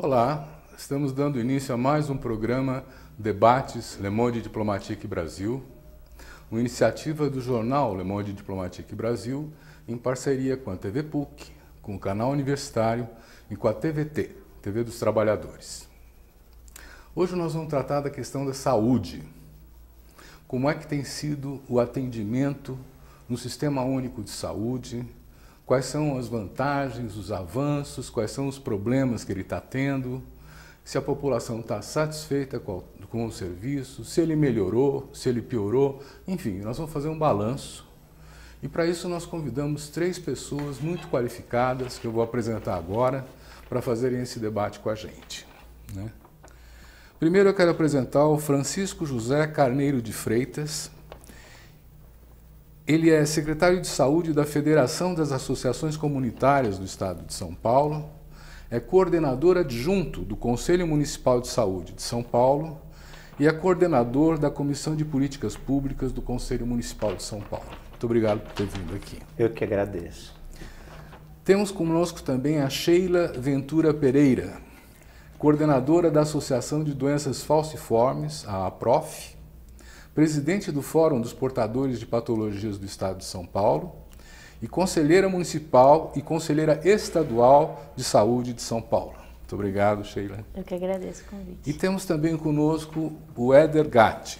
Olá, estamos dando início a mais um programa Debates Le Monde Diplomatique Brasil, uma iniciativa do jornal Le Monde Diplomatique Brasil, em parceria com a TV PUC, com o canal universitário e com a TVT, TV dos Trabalhadores. Hoje nós vamos tratar da questão da saúde. Como é que tem sido o atendimento no Sistema Único de Saúde, quais são as vantagens, os avanços, quais são os problemas que ele está tendo, se a população está satisfeita com o serviço, se ele melhorou, se ele piorou, enfim, nós vamos fazer um balanço. E para isso nós convidamos 3 pessoas muito qualificadas, que eu vou apresentar agora, para fazerem esse debate com a gente, né? Primeiro eu quero apresentar o Francisco José Carneiro de Freitas. Ele é secretário de Saúde da Federação das Associações Comunitárias do Estado de São Paulo, é coordenador adjunto do Conselho Municipal de Saúde de São Paulo e é coordenador da Comissão de Políticas Públicas do Conselho Municipal de São Paulo. Muito obrigado por ter vindo aqui. Eu que agradeço. Temos conosco também a Sheila Ventura Pereira, coordenadora da Associação de Doenças Falciformes, a APROF, presidente do Fórum dos Portadores de Patologias do Estado de São Paulo e conselheira municipal e conselheira estadual de saúde de São Paulo. Muito obrigado, Sheila. Eu que agradeço o convite. E temos também conosco o Éder Gatti.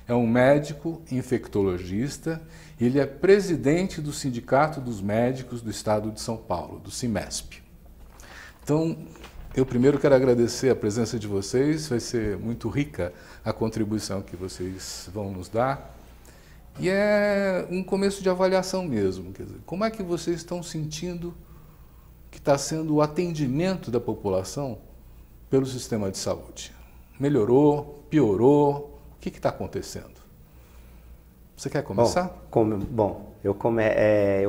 É um médico infectologista e ele é presidente do Sindicato dos Médicos do Estado de São Paulo, do CIMESP. Então, eu primeiro quero agradecer a presença de vocês, vai ser muito rica a contribuição que vocês vão nos dar. E é um começo de avaliação mesmo, quer dizer, como é que vocês estão sentindo que está sendo o atendimento da população pelo sistema de saúde? Melhorou? Piorou? O que está acontecendo? Você quer começar? Eu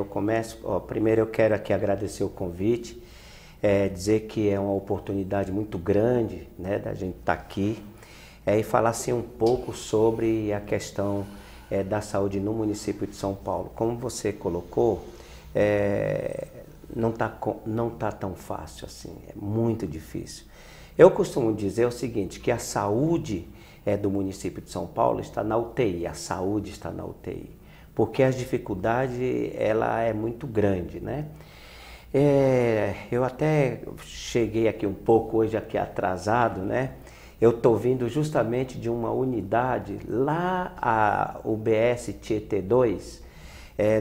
começo. Primeiro eu quero aqui agradecer o convite. Dizer que é uma oportunidade muito grande, né, da gente estar aqui e falar assim, um pouco sobre a questão da saúde no município de São Paulo. Como você colocou, não tá tão fácil assim, é muito difícil. Eu costumo dizer o seguinte, que a saúde do município de São Paulo está na UTI, a saúde está na UTI, porque a dificuldade ela é muito grande, né? Eu até cheguei aqui um pouco hoje aqui atrasado, né? Eu estou vindo justamente de uma unidade lá, a UBS Tietê 2,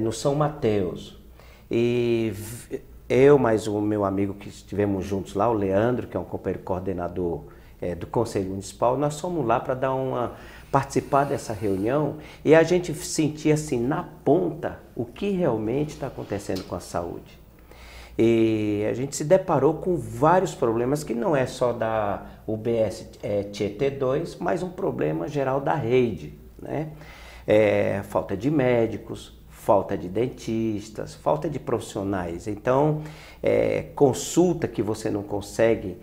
no São Mateus. E eu mais o meu amigo que estivemos juntos lá, o Leandro, que é um companheiro coordenador do Conselho Municipal, nós fomos lá para participar dessa reunião e a gente sentia assim na ponta o que realmente está acontecendo com a saúde. E a gente se deparou com vários problemas que não é só da UBS Tietê 2, mas um problema geral da rede, né? Falta de médicos, falta de dentistas, falta de profissionais. Então, consulta que você não consegue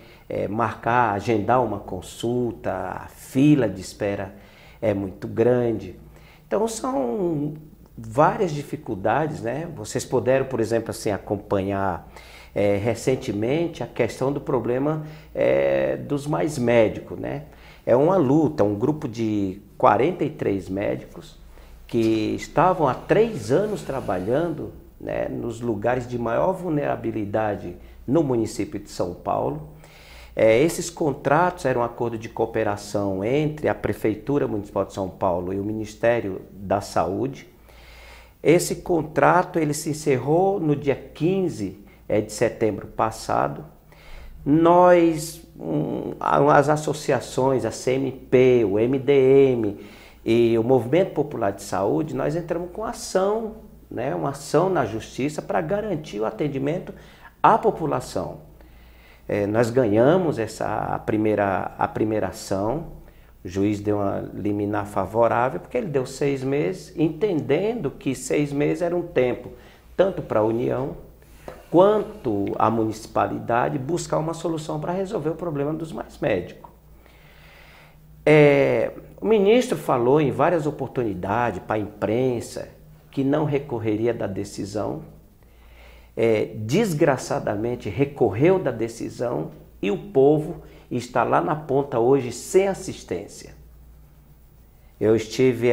marcar, agendar uma consulta, a fila de espera é muito grande. Então, são várias dificuldades, né? Vocês puderam, por exemplo, assim, acompanhar recentemente a questão do problema dos mais médicos, né? É uma luta, um grupo de 43 médicos que estavam há 3 anos trabalhando, né, nos lugares de maior vulnerabilidade no município de São Paulo. Esses contratos eram um acordo de cooperação entre a Prefeitura Municipal de São Paulo e o Ministério da Saúde. Esse contrato ele se encerrou no dia 15 de setembro passado. Nós, as associações, a CMP, o MDM e o Movimento Popular de Saúde, nós entramos com ação, né, uma ação na Justiça para garantir o atendimento à população. Nós ganhamos a primeira ação. O juiz deu uma liminar favorável, porque ele deu 6 meses, entendendo que 6 meses era um tempo, tanto para a União, quanto a municipalidade, buscar uma solução para resolver o problema dos mais médicos. O ministro falou em várias oportunidades para a imprensa que não recorreria da decisão, desgraçadamente recorreu da decisão E o povo está lá na ponta hoje sem assistência. Eu estive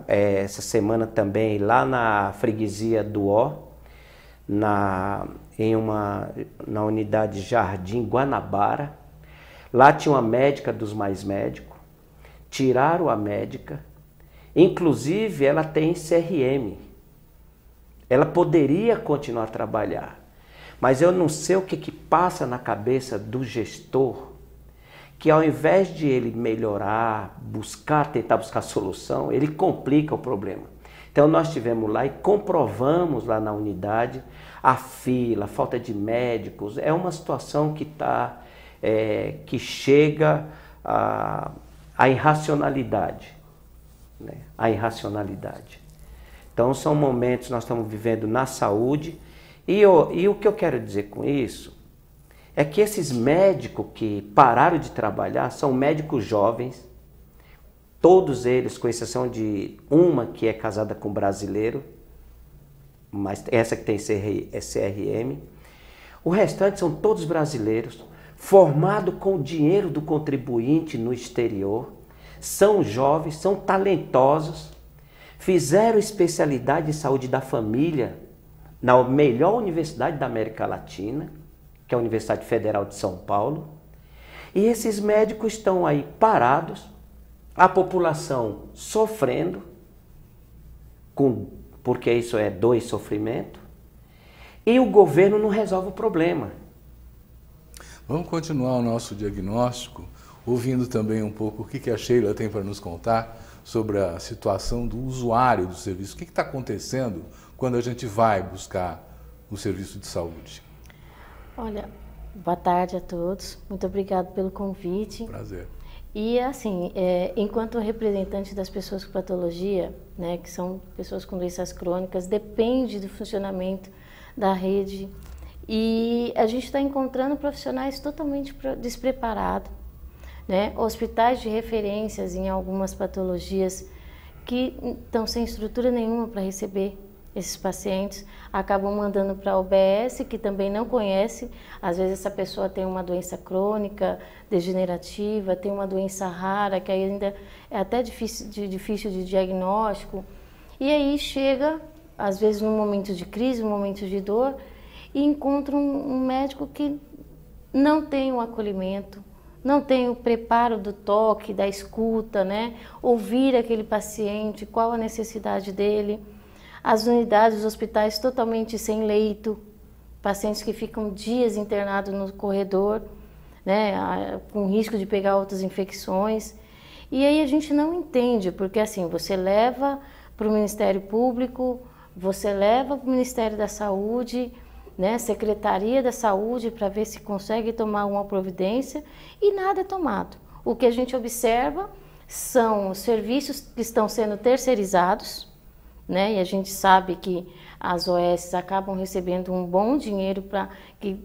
essa semana também lá na freguesia do Ó, na unidade Jardim Guanabara. Lá tinha uma médica dos mais médicos, tiraram a médica, inclusive ela tem CRM. Ela poderia continuar a trabalhar, mas eu não sei o que passa na cabeça do gestor, que ao invés de ele melhorar, tentar buscar solução, ele complica o problema. Então nós estivemos lá e comprovamos lá na unidade a fila, a falta de médicos. É uma situação que chega à irracionalidade, né? A irracionalidade. Então são momentos que nós estamos vivendo na saúde e o que eu quero dizer com isso é que esses médicos que pararam de trabalhar são médicos jovens, todos eles, com exceção de uma que é casada com um brasileiro, mas essa que tem CRM. O restante são todos brasileiros, formados com o dinheiro do contribuinte no exterior, são jovens, são talentosos, fizeram especialidade em saúde da família na melhor universidade da América Latina, que é a Universidade Federal de São Paulo, e esses médicos estão aí parados, a população sofrendo, porque isso é dor e sofrimento, e o governo não resolve o problema. Vamos continuar o nosso diagnóstico, ouvindo também um pouco o que a Sheila tem para nos contar sobre a situação do usuário do serviço. O que está acontecendo quando a gente vai buscar o serviço de saúde? Olha, boa tarde a todos. Muito obrigado pelo convite. Prazer. E assim, enquanto representante das pessoas com patologia, né, que são pessoas com doenças crônicas, depende do funcionamento da rede. E a gente está encontrando profissionais totalmente despreparados, né? Hospitais de referências em algumas patologias que estão sem estrutura nenhuma para receber esses pacientes, acabam mandando para a OBS, que também não conhece. Às vezes essa pessoa tem uma doença crônica, degenerativa, tem uma doença rara, que ainda é até difícil de diagnóstico. E aí chega, às vezes num momento de crise, num momento de dor, e encontra um médico que não tem o acolhimento, não tem o preparo do toque, da escuta, né? Ouvir aquele paciente, qual a necessidade dele. As unidades, os hospitais totalmente sem leito, pacientes que ficam dias internados no corredor, né, com risco de pegar outras infecções. E aí a gente não entende, porque assim, você leva para o Ministério Público, você leva para o Ministério da Saúde, né, Secretaria da Saúde, para ver se consegue tomar uma providência, e nada é tomado. O que a gente observa são os serviços que estão sendo terceirizados, né? E a gente sabe que as OS acabam recebendo um bom dinheiro para que,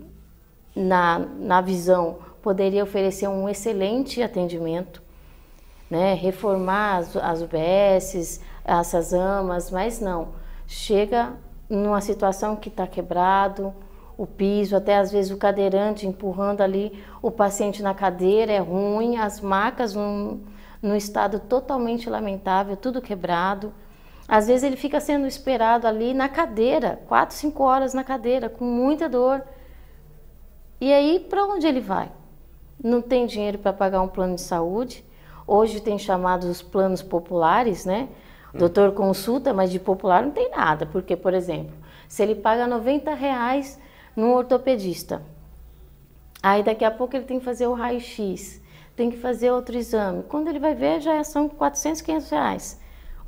na visão, poderia oferecer um excelente atendimento, né? Reformar as UBSs, as SASAMAs, mas não. Chega numa situação que está quebrado, o piso, até às vezes o cadeirante empurrando ali o paciente na cadeira, é ruim, as macas num estado totalmente lamentável, tudo quebrado. Às vezes ele fica sendo esperado ali na cadeira, 4, 5 horas na cadeira, com muita dor. E aí, para onde ele vai? Não tem dinheiro para pagar um plano de saúde. Hoje tem chamados os planos populares, né? O doutor consulta, mas de popular não tem nada. Porque, por exemplo, se ele paga R$90 num ortopedista, aí daqui a pouco ele tem que fazer o raio-x, tem que fazer outro exame. Quando ele vai ver, já são R$400, R$500.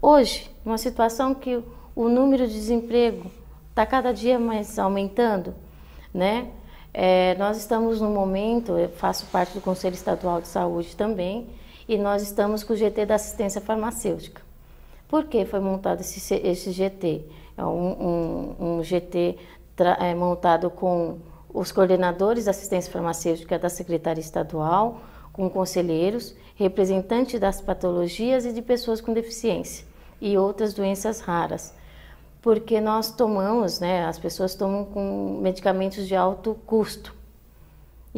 Hoje, numa situação que o número de desemprego está cada dia mais aumentando, né? Nós estamos no momento, eu faço parte do Conselho Estadual de Saúde também, e nós estamos com o GT da assistência farmacêutica. Por que foi montado esse GT? É um GT montado com os coordenadores da assistência farmacêutica da Secretaria Estadual, com conselheiros, representantes das patologias e de pessoas com deficiência e outras doenças raras. Porque nós tomamos, né, as pessoas tomam com medicamentos de alto custo.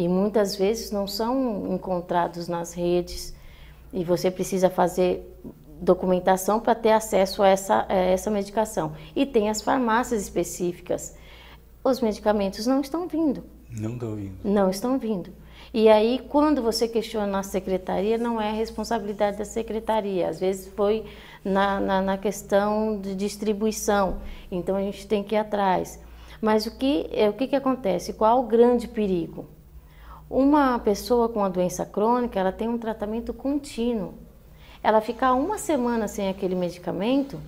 e muitas vezes não são encontrados nas redes e você precisa fazer documentação para ter acesso a essa medicação. E tem as farmácias específicas. Os medicamentos não estão vindo. Não estão vindo. Não estão vindo. E aí, quando você questiona na secretaria, não é responsabilidade da secretaria. Às vezes foi na questão de distribuição. Então, a gente tem que ir atrás. Mas o que acontece? Qual o grande perigo? Uma pessoa com uma doença crônica, ela tem um tratamento contínuo. Ela ficar uma semana sem aquele medicamento,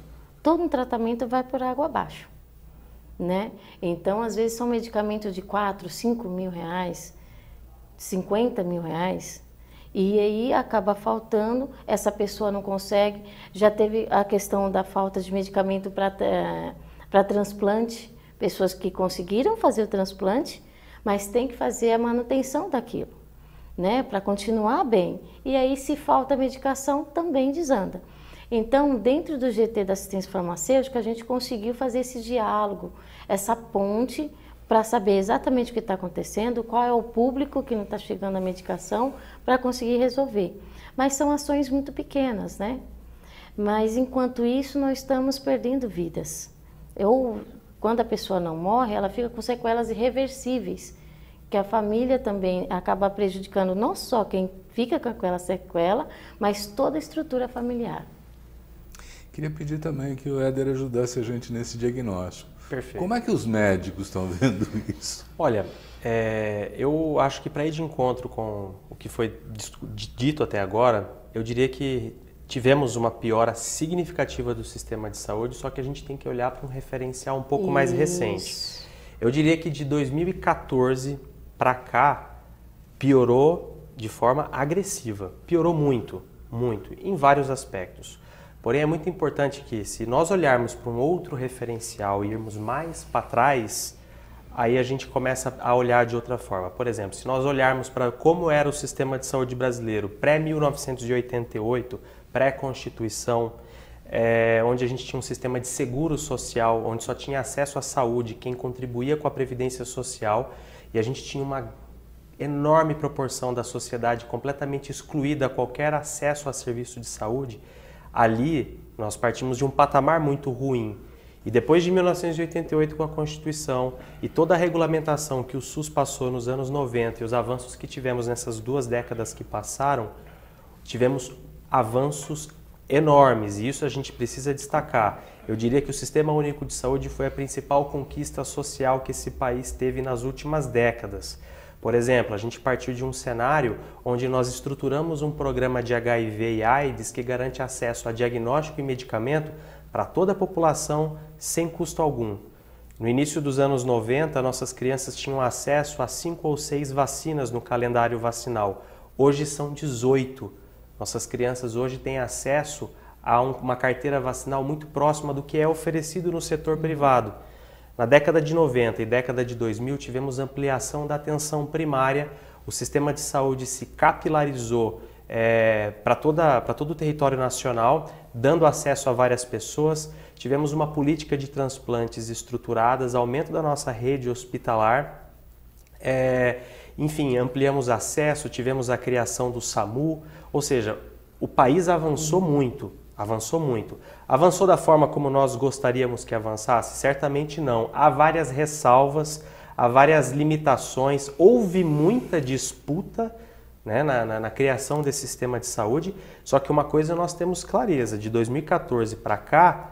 todo um tratamento vai por água abaixo, né? Então, às vezes, são medicamentos de 4, 5 mil reais, 50 mil reais, e aí acaba faltando, essa pessoa não consegue. Já teve a questão da falta de medicamento para transplante, pessoas que conseguiram fazer o transplante, mas tem que fazer a manutenção daquilo, né, para continuar bem. E aí, se falta medicação, também desanda. Então, dentro do GT da assistência farmacêutica, a gente conseguiu fazer esse diálogo, essa ponte, para saber exatamente o que está acontecendo, qual é o público que não está chegando a medicação, para conseguir resolver. Mas são ações muito pequenas, né? Mas, enquanto isso, nós estamos perdendo vidas. Quando a pessoa não morre, ela fica com sequelas irreversíveis, que a família também acaba prejudicando não só quem fica com aquela sequela, mas toda a estrutura familiar. Queria pedir também que o Éder ajudasse a gente nesse diagnóstico. Perfeito. Como é que os médicos estão vendo isso? Olha, eu acho que para ir de encontro com o que foi dito até agora, eu diria que tivemos uma piora significativa do sistema de saúde, só que a gente tem que olhar para um referencial um pouco mais recente. Eu diria que de 2014 para cá, piorou de forma agressiva. Piorou muito, muito, em vários aspectos. Porém, é muito importante que, se nós olharmos para um outro referencial e irmos mais para trás, aí a gente começa a olhar de outra forma. Por exemplo, se nós olharmos para como era o sistema de saúde brasileiro pré-1988, pré-Constituição, onde a gente tinha um sistema de seguro social, onde só tinha acesso à saúde quem contribuía com a Previdência Social, e a gente tinha uma enorme proporção da sociedade completamente excluída a qualquer acesso a serviço de saúde. Ali, nós partimos de um patamar muito ruim. E depois de 1988, com a Constituição e toda a regulamentação que o SUS passou nos anos 90 e os avanços que tivemos nessas 2 décadas que passaram, tivemos avanços enormes, e isso a gente precisa destacar. Eu diria que o Sistema Único de Saúde foi a principal conquista social que esse país teve nas últimas décadas. Por exemplo, a gente partiu de um cenário onde nós estruturamos um programa de HIV e AIDS que garante acesso a diagnóstico e medicamento para toda a população sem custo algum. No início dos anos 90, nossas crianças tinham acesso a 5 ou 6 vacinas no calendário vacinal. Hoje são 18. Nossas crianças hoje têm acesso a uma carteira vacinal muito próxima do que é oferecido no setor privado. Na década de 90 e década de 2000, tivemos ampliação da atenção primária, o sistema de saúde se capilarizou para todo o território nacional, dando acesso a várias pessoas. Tivemos uma política de transplantes estruturadas, aumento da nossa rede hospitalar, enfim, ampliamos acesso, tivemos a criação do SAMU, ou seja, o país avançou muito. Avançou muito. Avançou da forma como nós gostaríamos que avançasse? Certamente não. Há várias ressalvas, há várias limitações, houve muita disputa, né, na criação desse sistema de saúde, só que uma coisa nós temos clareza, de 2014 para cá,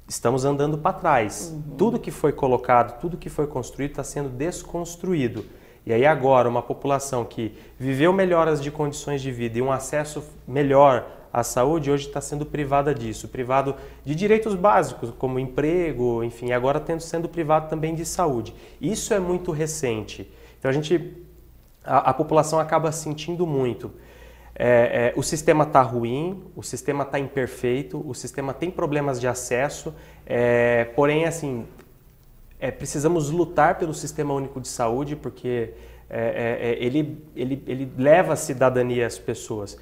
estamos andando para trás. Tudo que foi colocado, tudo que foi construído está sendo desconstruído. E aí agora, uma população que viveu melhoras de condições de vida e um acesso melhor à saúde, hoje está sendo privada disso, privado de direitos básicos, como emprego, enfim, agora sendo privado também de saúde. Isso é muito recente. Então a população acaba sentindo muito. O sistema está ruim, o sistema está imperfeito, o sistema tem problemas de acesso, porém, assim, precisamos lutar pelo Sistema Único de Saúde, porque ele leva a cidadania às pessoas.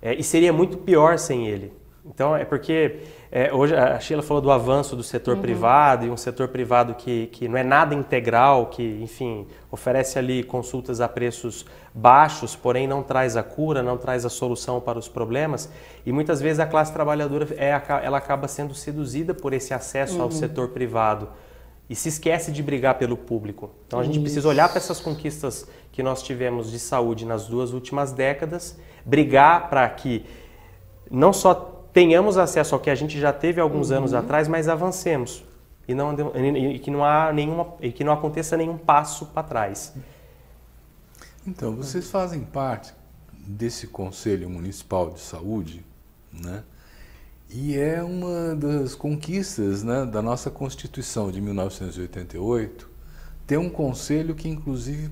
E seria muito pior sem ele. Então, é porque hoje a Sheila falou do avanço do setor privado, e um setor privado que não é nada integral, que, enfim, oferece ali consultas a preços baixos, porém não traz a cura, não traz a solução para os problemas. E muitas vezes a classe trabalhadora ela acaba sendo seduzida por esse acesso ao setor privado e se esquece de brigar pelo público. Então a gente precisa olhar para essas conquistas que nós tivemos de saúde nas 2 últimas décadas, brigar para que não só tenhamos acesso ao que a gente já teve alguns anos atrás, mas avancemos e que não aconteça nenhum passo para trás. Então, vocês fazem parte desse Conselho Municipal de Saúde, né? E é uma das conquistas, né, da nossa Constituição de 1988, ter um conselho que inclusive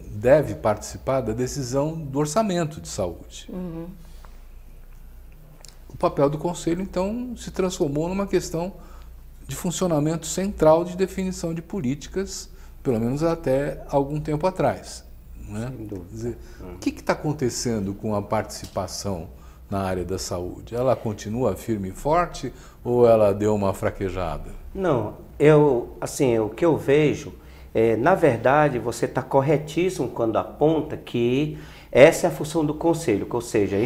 deve participar da decisão do orçamento de saúde. O papel do Conselho, então, se transformou numa questão de funcionamento central de definição de políticas, pelo menos até algum tempo atrás. Né? Quer dizer, o que está acontecendo com a participação na área da saúde? Ela continua firme e forte ou ela deu uma fraquejada? Não, o que eu vejo, na verdade, você está corretíssimo quando aponta que essa é a função do Conselho, ou seja,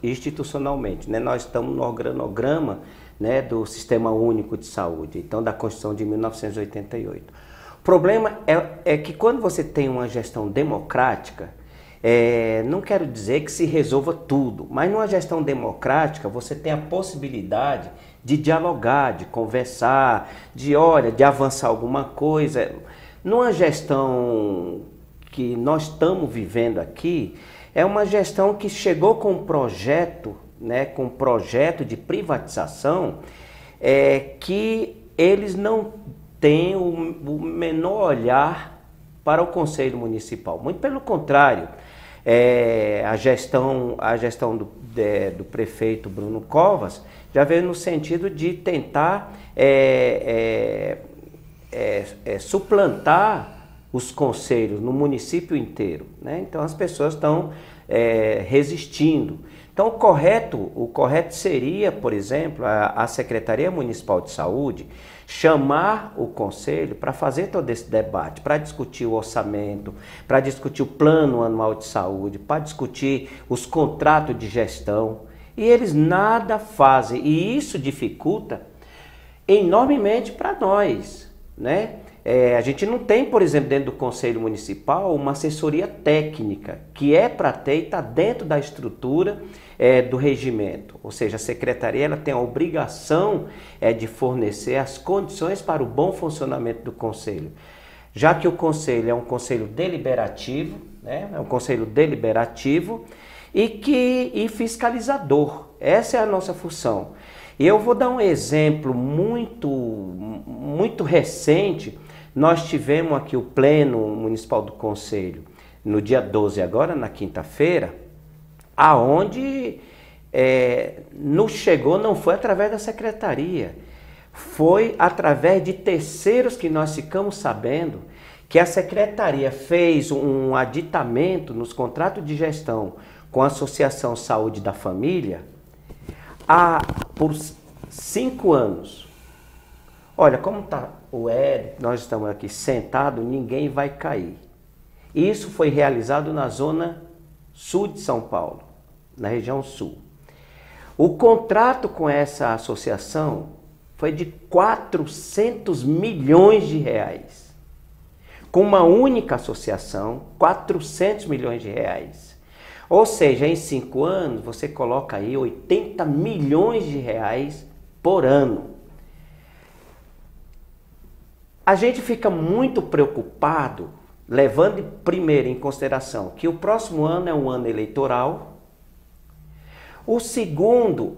institucionalmente, né? Nós estamos no organograma, né, do Sistema Único de Saúde, então da Constituição de 1988. O problema é que quando você tem uma gestão democrática, não quero dizer que se resolva tudo, mas numa gestão democrática você tem a possibilidade de dialogar, de conversar, de avançar alguma coisa. Numa gestão que nós estamos vivendo aqui, é uma gestão que chegou com um projeto, né, com um projeto de privatização, que eles não têm o menor olhar para o Conselho Municipal. Muito pelo contrário, a gestão do prefeito Bruno Covas já veio no sentido de tentar suplantar os conselhos no município inteiro, né? Então as pessoas estão resistindo. Então o correto seria, por exemplo, a Secretaria Municipal de Saúde chamar o conselho para fazer todo esse debate, para discutir o orçamento, para discutir o plano anual de saúde, para discutir os contratos de gestão. E eles nada fazem, e isso dificulta enormemente para nós, né? A gente não tem, por exemplo, dentro do Conselho Municipal, uma assessoria técnica, que é para ter e está dentro da estrutura do regimento. Ou seja, a Secretaria ela tem a obrigação de fornecer as condições para o bom funcionamento do Conselho. Já que o Conselho é um Conselho deliberativo, né? É um Conselho deliberativo e fiscalizador. Essa é a nossa função. E eu vou dar um exemplo muito recente. Nós tivemos aqui o Pleno Municipal do Conselho no dia 12, agora na quinta-feira, aonde nos chegou, não foi através da Secretaria, foi através de terceiros que nós ficamos sabendo que a Secretaria fez um aditamento nos contratos de gestão com a Associação Saúde da Família por 5 anos. Olha, como está o Érico, nós estamos aqui sentados, ninguém vai cair. Isso foi realizado na zona sul de São Paulo, na região sul. O contrato com essa associação foi de 400 milhões de reais. Com uma única associação, 400 milhões de reais. Ou seja, em 5 anos, você coloca aí 80 milhões de reais por ano. A gente fica muito preocupado, levando primeiro em consideração que o próximo ano é um ano eleitoral. O segundo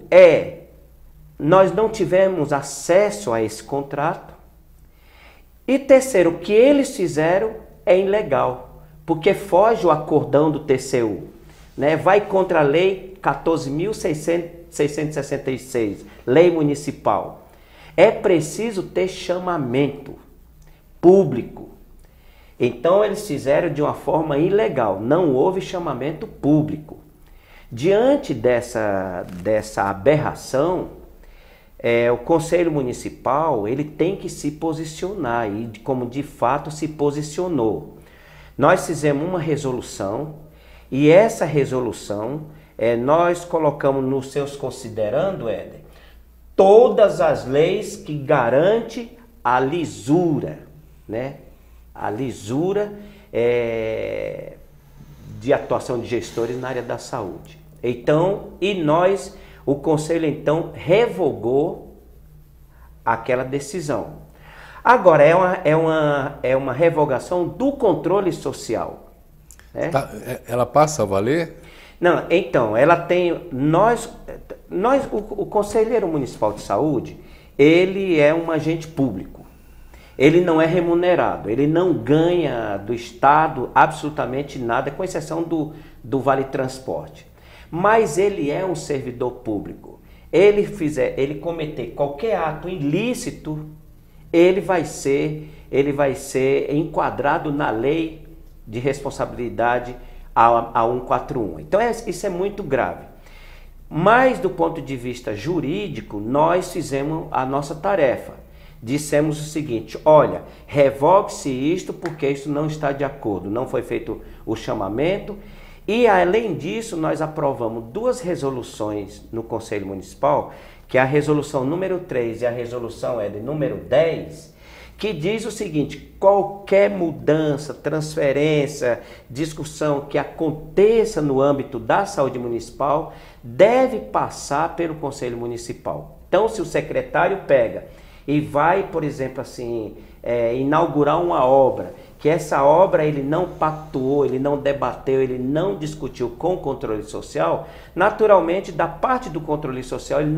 nós não tivemos acesso a esse contrato. E terceiro, o que eles fizeram é ilegal, porque foge o acordão do TCU, né? Vai contra a lei 14.666, lei municipal. É preciso ter chamamento público. Então eles fizeram de uma forma ilegal, não houve chamamento público. Diante dessa aberração, o Conselho Municipal ele tem que se posicionar, e como de fato se posicionou. Nós fizemos uma resolução, e essa resolução nós colocamos nos seus considerando, Éder, todas as leis que garantem a lisura, né? A lisura de atuação de gestores na área da saúde. Então, o Conselho então revogou aquela decisão. Agora, é uma revogação do controle social. Né? Ela passa a valer? Não, então, ela tem... O Conselheiro Municipal de Saúde, ele é um agente público. Ele não é remunerado, ele não ganha do Estado absolutamente nada, com exceção do Vale Transporte. Mas ele é um servidor público. Ele cometer qualquer ato ilícito, ele vai ser enquadrado na lei de responsabilidade a 141. Então isso é muito grave. Mas do ponto de vista jurídico, nós fizemos a nossa tarefa. Dissemos o seguinte: olha, revogue-se isto porque isso não está de acordo, não foi feito o chamamento. E além disso, nós aprovamos 2 resoluções no Conselho Municipal, que é a resolução número 3 e a resolução número 10, que diz o seguinte: qualquer mudança, transferência, discussão que aconteça no âmbito da saúde municipal deve passar pelo Conselho Municipal. Então, se o secretário pega e vai, por exemplo, assim, inaugurar uma obra, que essa obra ele não pactuou, ele não debateu, ele não discutiu com o controle social, naturalmente, da parte do controle social, ele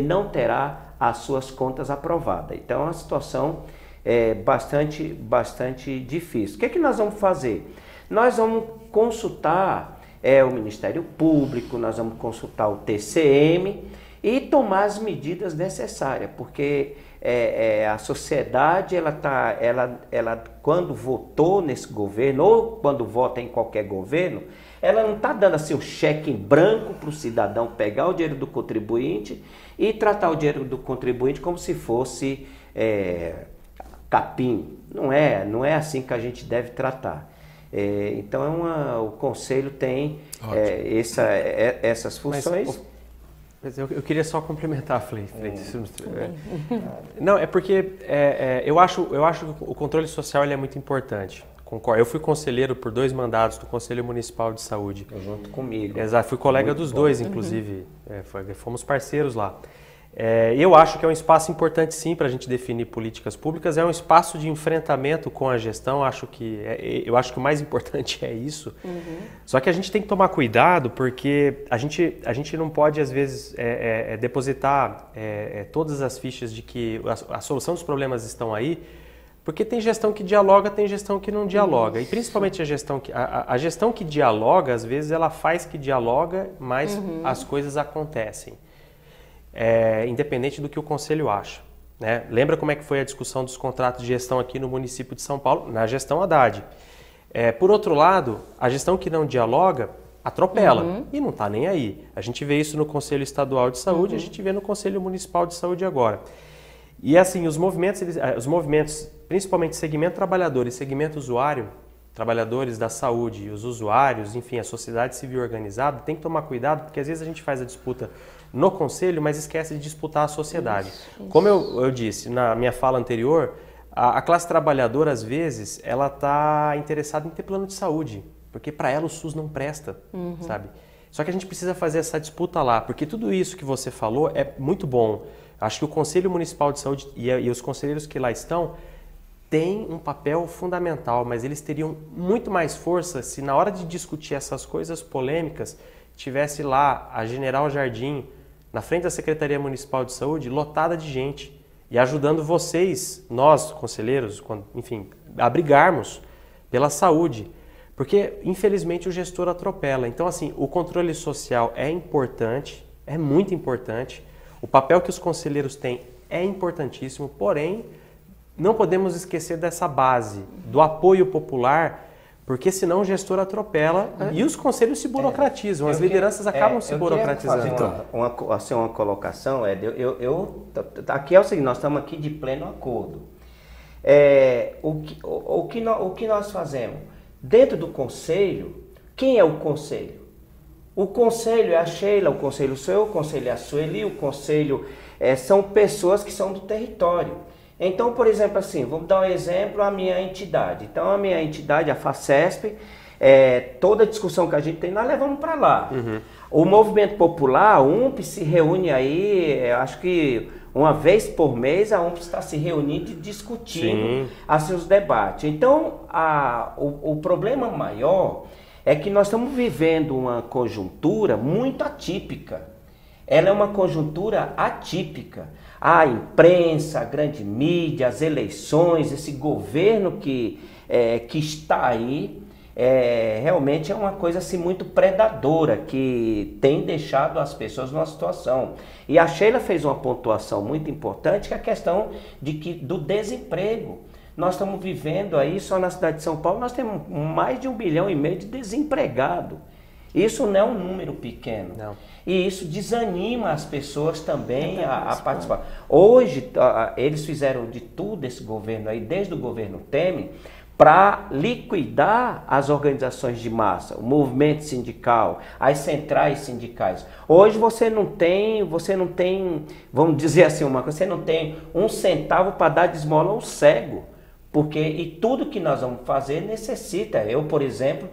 não terá as suas contas aprovadas. Então, é uma situação bastante difícil. O que nós vamos fazer? Nós vamos consultar o Ministério Público, nós vamos consultar o TCM e tomar as medidas necessárias, porque a sociedade, ela quando votou nesse governo, ou quando vota em qualquer governo, ela não está dando assim um cheque em branco para o cidadão pegar o dinheiro do contribuinte e tratar o dinheiro do contribuinte como se fosse capim. Não é assim que a gente deve tratar. Então o Conselho tem essas funções. Mas eu queria só complementar, Frei. Não, é porque eu acho que o controle social ele é muito importante. Concordo. Eu fui conselheiro por 2 mandatos do Conselho Municipal de Saúde. Junto comigo. Exato, fui colega dos dois, inclusive. Fomos parceiros lá. Eu acho que é um espaço importante, sim, para a gente definir políticas públicas. É um espaço de enfrentamento com a gestão. Eu acho que o mais importante é isso. Uhum. Só que a gente tem que tomar cuidado, porque a gente não pode, às vezes, depositar todas as fichas de que a solução dos problemas estão aí, porque tem gestão que dialoga, tem gestão que não dialoga. E principalmente a gestão que dialoga, às vezes, ela faz que dialoga, mas as coisas acontecem. Independente do que o Conselho acha. Né? Lembra como é que foi a discussão dos contratos de gestão aqui no município de São Paulo? Na gestão Haddad. Por outro lado, a gestão que não dialoga atropela e não está nem aí. A gente vê isso no Conselho Estadual de Saúde, a gente vê no Conselho Municipal de Saúde agora. E assim, os movimentos, principalmente segmento trabalhador e segmento usuário, trabalhadores da saúde e os usuários, enfim, a sociedade civil organizada, tem que tomar cuidado, porque às vezes a gente faz a disputa no Conselho, mas esquece de disputar a sociedade. Isso. Como eu disse na minha fala anterior, a classe trabalhadora, às vezes, ela está interessada em ter plano de saúde, porque para ela o SUS não presta, sabe? Só que a gente precisa fazer essa disputa lá, porque tudo isso que você falou é muito bom. Acho que o Conselho Municipal de Saúde e os conselheiros que lá estão têm um papel fundamental, mas eles teriam muito mais força se na hora de discutir essas coisas polêmicas tivesse lá a General Jardim, na frente da Secretaria Municipal de Saúde, lotada de gente e ajudando vocês, nós, conselheiros, enfim, a brigarmos pela saúde, porque infelizmente o gestor atropela. Então, assim, o controle social é importante, é muito importante, o papel que os conselheiros têm é importantíssimo, porém, não podemos esquecer dessa base do apoio popular Porque senão o gestor atropela e os conselhos se burocratizam, as lideranças acabam se burocratizando. Fazer uma colocação, aqui é o seguinte, nós estamos aqui de pleno acordo. O que nós fazemos? Dentro do conselho, quem é o conselho? O conselho é a Sheila, o conselho sou eu, o conselho é a Sueli, o conselho são pessoas que são do território. Então, por exemplo, assim, vamos dar um exemplo, a minha entidade. Então, a minha entidade, a FACESP, toda a discussão que a gente tem, nós levamos para lá. Uhum. O Movimento Popular, a UMP, se reúne acho que uma vez por mês, a UMP está se reunindo e discutindo assim, os debates. Então, o problema maior é que nós estamos vivendo uma conjuntura muito atípica. Ela é uma conjuntura atípica. A imprensa, a grande mídia, as eleições, esse governo que está aí, realmente é uma coisa assim, muito predadora, que tem deixado as pessoas numa situação. E a Sheila fez uma pontuação muito importante, que é a questão do desemprego. Nós estamos vivendo aí, só na cidade de São Paulo, nós temos mais de 1,5 milhão de desempregados. Isso não é um número pequeno. Não. E isso desanima as pessoas também a participar. Hoje, eles fizeram de tudo, esse governo aí, desde o governo Temer, para liquidar as organizações de massa, o movimento sindical, as centrais sindicais. Hoje você não tem, vamos dizer assim, você não tem um centavo para dar de esmola ao cego. E tudo que nós vamos fazer necessita. Eu, por exemplo,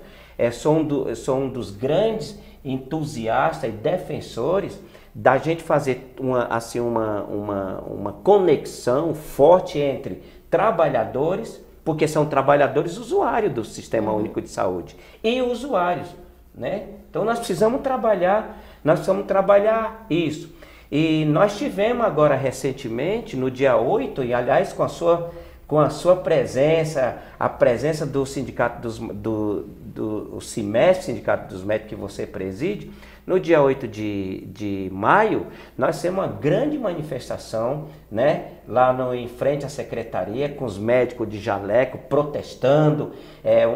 sou um dos grandes entusiastas e defensores da gente fazer uma conexão forte entre trabalhadores, porque são trabalhadores usuários do Sistema Único de Saúde, e usuários, né? Então nós precisamos trabalhar isso. E nós tivemos agora recentemente, no dia 8, e aliás com a sua presença, a presença do sindicato do CIMESP, Sindicato dos Médicos que você preside, no dia 8 de maio, nós temos uma grande manifestação, né, lá em frente à secretaria, com os médicos de jaleco protestando,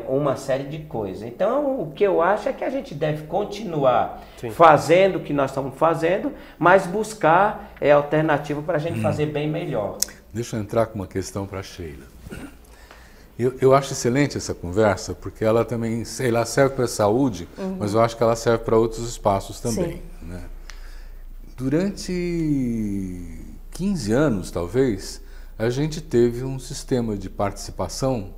uma série de coisas. Então, o que eu acho é que a gente deve continuar fazendo o que nós estamos fazendo, mas buscar alternativa para a gente fazer bem melhor. Deixa eu entrar com uma questão para a Sheila. Eu acho excelente essa conversa, porque ela também, ela serve para a saúde, mas eu acho que ela serve para outros espaços também. Né? Durante 15 anos, talvez, a gente teve um sistema de participação,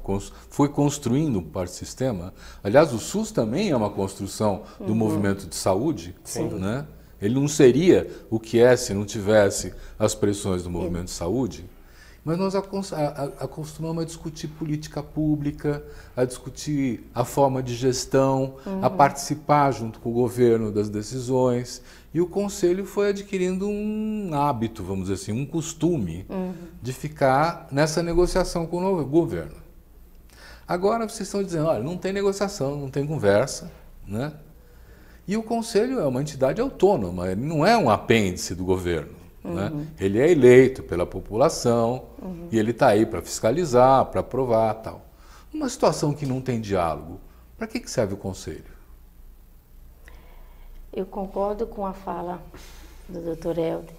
foi construindo um sistema. Aliás, o SUS também é uma construção do movimento de saúde. Né? Ele não seria o que é se não tivesse as pressões do movimento de saúde. Mas nós acostumamos a discutir política pública, a discutir a forma de gestão, a participar junto com o governo das decisões. E o Conselho foi adquirindo um hábito, vamos dizer assim, um costume de ficar nessa negociação com o governo. Agora vocês estão dizendo, olha, não tem negociação, não tem conversa, né? E o Conselho é uma entidade autônoma, ele não é um apêndice do governo. Né? Ele é eleito pela população e ele está aí para fiscalizar, para aprovar tal. Uma situação que não tem diálogo, para que serve o Conselho? Eu concordo com a fala do Dr. Helder,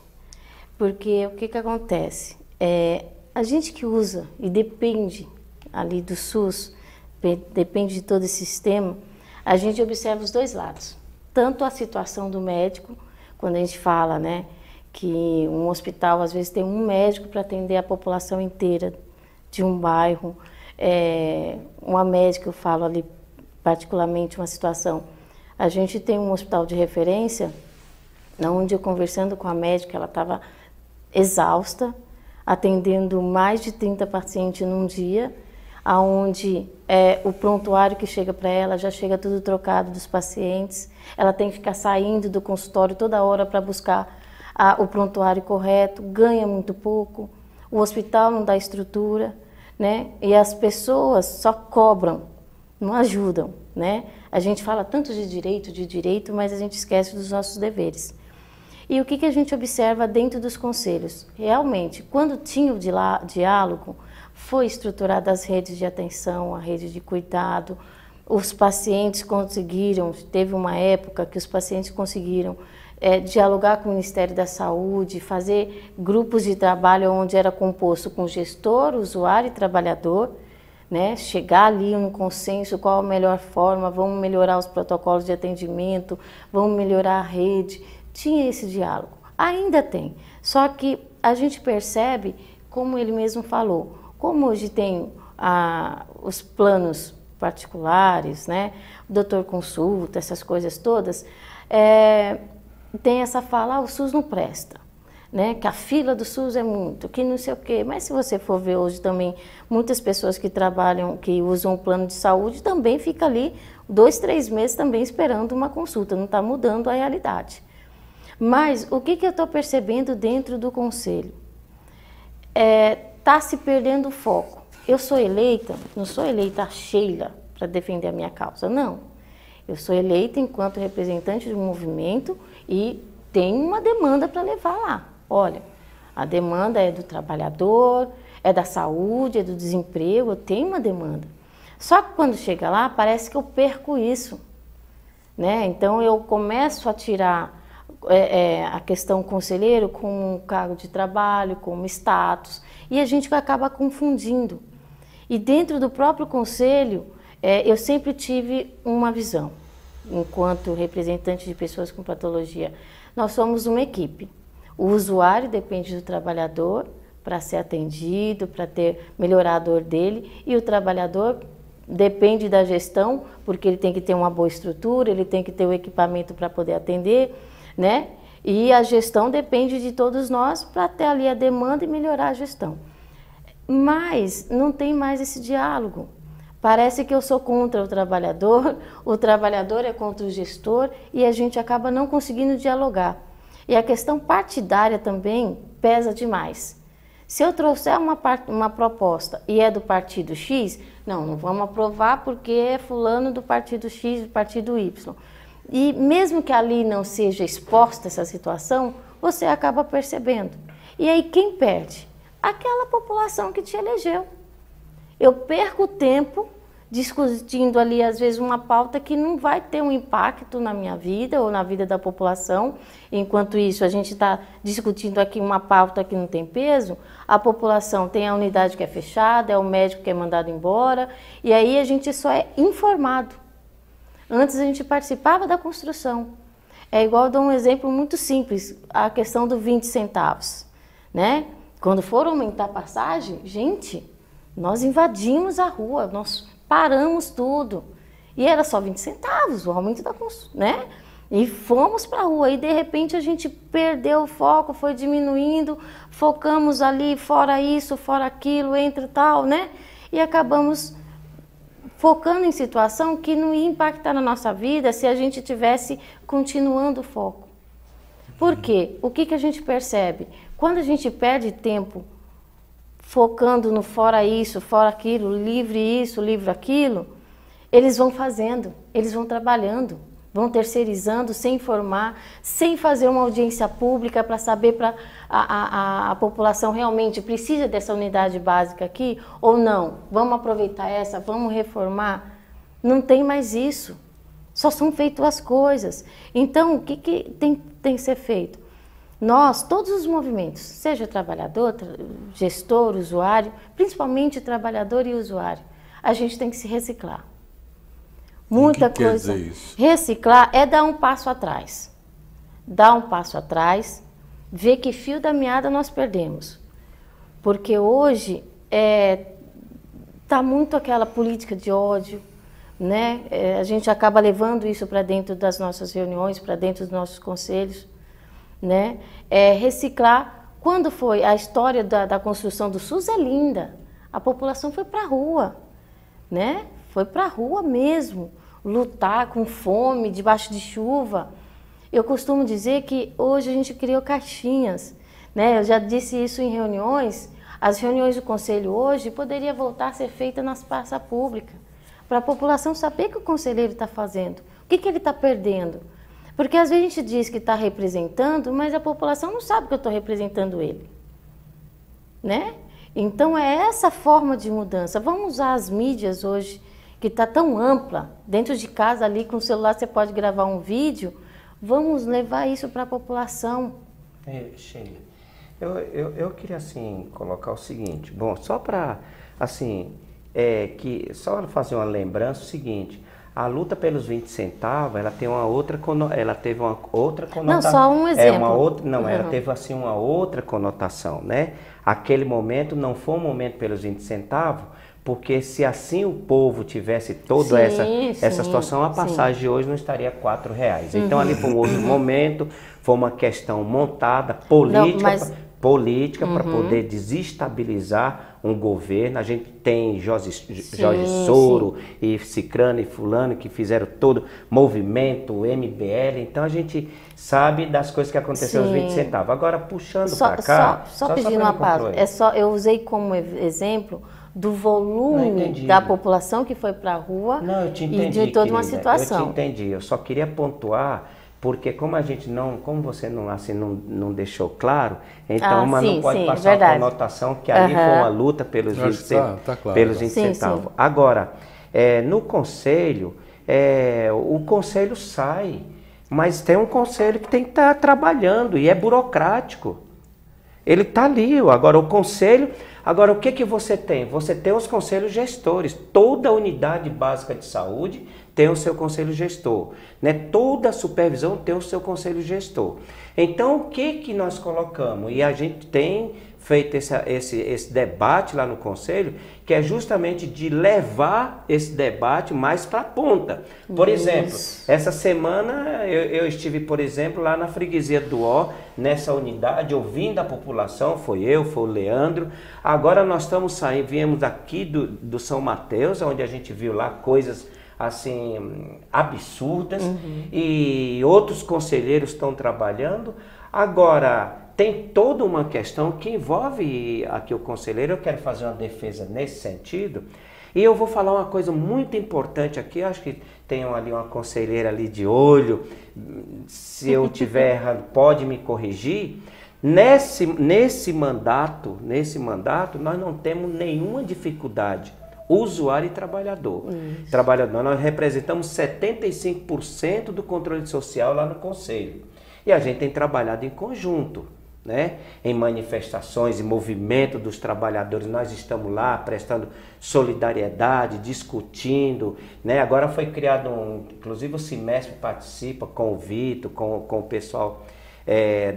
porque o que acontece? A gente que usa e depende ali do SUS, depende de todo esse sistema, a gente observa os dois lados. Tanto a situação do médico, quando a gente fala, né, que um hospital às vezes tem um médico para atender a população inteira de um bairro, uma médica, eu falo ali particularmente uma situação, a gente tem um hospital de referência, onde eu conversando com a médica, ela estava exausta, atendendo mais de 30 pacientes num dia, onde o prontuário que chega para ela já chega tudo trocado dos pacientes, ela tem que ficar saindo do consultório toda hora para buscar o prontuário correto, ganha muito pouco, o hospital não dá estrutura, né? E as pessoas só cobram, não ajudam, né? A gente fala tanto de direito, mas a gente esquece dos nossos deveres. E o que a gente observa dentro dos conselhos? Realmente, quando tinha o diálogo, foi estruturada as redes de atenção, a rede de cuidado, os pacientes conseguiram, teve uma época que os pacientes conseguiram dialogar com o Ministério da Saúde, fazer grupos de trabalho onde era composto com gestor, usuário e trabalhador, né? Chegar ali no consenso, qual a melhor forma, vamos melhorar os protocolos de atendimento, vamos melhorar a rede. Tinha esse diálogo, ainda tem, só que a gente percebe, como ele mesmo falou, como hoje tem os planos particulares, né? O doutor consulta, essas coisas todas, tem essa fala, o SUS não presta, né? Que a fila do SUS é muito, que não sei o quê. Mas se você for ver hoje também, muitas pessoas que trabalham, que usam o plano de saúde, também fica ali 2, 3 meses também esperando uma consulta, não está mudando a realidade. Mas o que eu estou percebendo dentro do conselho? Está se perdendo o foco. Eu sou eleita, não sou eleita a Sheila para defender a minha causa, não. Eu sou eleita enquanto representante do movimento e tenho uma demanda para levar lá. Olha, a demanda é do trabalhador, é da saúde, é do desemprego, eu tenho uma demanda. Só que quando chega lá, parece que eu perco isso, né? Então eu começo a tirar a questão conselheiro como um cargo de trabalho, como status, e a gente acaba confundindo. E dentro do próprio conselho, eu sempre tive uma visão, enquanto representante de pessoas com patologia. Nós somos uma equipe. O usuário depende do trabalhador para ser atendido, para melhorar a dor dele, e o trabalhador depende da gestão, porque ele tem que ter uma boa estrutura, ele tem que ter o equipamento para poder atender, né? E a gestão depende de todos nós para ter ali a demanda e melhorar a gestão. Mas não tem mais esse diálogo. Parece que eu sou contra o trabalhador é contra o gestor e a gente acaba não conseguindo dialogar. E a questão partidária também pesa demais. Se eu trouxer uma proposta e é do partido X, não vamos aprovar porque é fulano do partido X, do partido Y. E mesmo que ali não seja exposta essa situação, você acaba percebendo. E aí quem perde? Aquela população que te elegeu. Eu perco tempo discutindo ali, às vezes, uma pauta que não vai ter um impacto na minha vida ou na vida da população. Enquanto isso, a gente está discutindo aqui uma pauta que não tem peso, a população tem a unidade que é fechada, é o médico que é mandado embora, e aí a gente só é informado. Antes a gente participava da construção. É igual, eu dou um exemplo muito simples, a questão do 20 centavos, né? Quando foram aumentar a passagem, gente, nós invadimos a rua, nós paramos tudo. E era só 20 centavos o aumento da construção, né? E fomos para a rua e de repente a gente perdeu o foco, foi diminuindo, focamos ali, fora isso, fora aquilo, entre tal, né? E acabamos focando em situação que não ia impactar na nossa vida se a gente tivesse continuando o foco. Por quê? O que a gente percebe? Quando a gente perde tempo focando no fora isso, fora aquilo, livre isso, livre aquilo, eles vão fazendo, eles vão trabalhando, vão terceirizando, sem informar, sem fazer uma audiência pública para saber para a população realmente precisa dessa unidade básica aqui ou não. Vamos aproveitar essa, vamos reformar. Não tem mais isso. Só são feitas as coisas. Então, o que tem que ser feito? Nós, todos os movimentos, seja trabalhador, gestor, usuário, principalmente trabalhador e usuário, a gente tem que se reciclar. Muita coisa. Quer dizer isso? Reciclar é dar um passo atrás. Dar um passo atrás, ver que fio da meada nós perdemos. Porque hoje tá muito aquela política de ódio, né? A gente acaba levando isso para dentro das nossas reuniões, para dentro dos nossos conselhos, né? Reciclar. Quando foi a história da construção do SUS é linda. A população foi para a rua, né? Foi para a rua mesmo, lutar com fome, debaixo de chuva. Eu costumo dizer que hoje a gente criou caixinhas, né? Eu já disse isso em reuniões. As reuniões do conselho hoje poderiam voltar a ser feitas nas praças públicas, para a população saber o que o conselheiro está fazendo, o que ele está perdendo. Porque às vezes a gente diz que está representando, mas a população não sabe que eu estou representando ele, né? Então é essa forma de mudança. Vamos usar as mídias hoje, que está tão ampla, dentro de casa ali com o celular você pode gravar um vídeo, vamos levar isso para a população. Sheila, eu queria assim colocar o seguinte, bom, só para assim, só fazer uma lembrança, o seguinte, a luta pelos 20 centavos, ela tem ela teve uma outra conotação. Não, só um exemplo. Ela teve assim uma outra conotação, né? Aquele momento não foi um momento pelos 20 centavos, porque se assim o povo tivesse toda essa situação, a passagem de hoje não estaria R$4. Então ali foi um outro momento, foi uma questão montada, política para poder desestabilizar um governo. A gente tem Jorge Soro e Cicrano e Fulano que fizeram todo movimento, MBL, então a gente sabe das coisas que aconteceram aos 20 centavos. Agora, puxando para cá... Só pedindo uma pausa, eu usei como exemplo do volume da população que foi para a rua e de toda uma situação. Eu te entendi, eu só queria pontuar, porque como a gente como você não deixou claro, então mas não pode passar a conotação que ali foi uma luta pelos 20 centavos. Sim. Agora, no conselho, o conselho sai, mas tem um conselho que tem que estar trabalhando e é burocrático. Ele está ali, agora o conselho... Agora, o que você tem? Você tem os conselhos gestores. Toda unidade básica de saúde tem o seu conselho gestor, né? Toda supervisão tem o seu conselho gestor. Então, o que nós colocamos? E a gente tem feito esse debate lá no conselho, que é justamente de levar esse debate mais para a ponta. Por exemplo, essa semana eu estive, por exemplo, lá na freguesia do Ó, nessa unidade, ouvindo a população, foi o Leandro. Agora nós viemos aqui do São Mateus, onde a gente viu lá coisas assim absurdas, e outros conselheiros estão trabalhando. Agora, tem toda uma questão que envolve aqui o conselheiro. Eu quero fazer uma defesa nesse sentido. E eu vou falar uma coisa muito importante aqui. Eu acho que tem ali uma conselheira ali de olho. Se eu estiver errado, pode me corrigir. Nesse mandato, nós não temos nenhuma dificuldade. Usuário e trabalhador. Nós representamos 75% do controle social lá no conselho. E a gente tem trabalhado em conjunto, né? Em manifestações e movimento dos trabalhadores, nós estamos lá prestando solidariedade, discutindo, né? Agora foi criado inclusive o Semestre participa com o Vitor, com o pessoal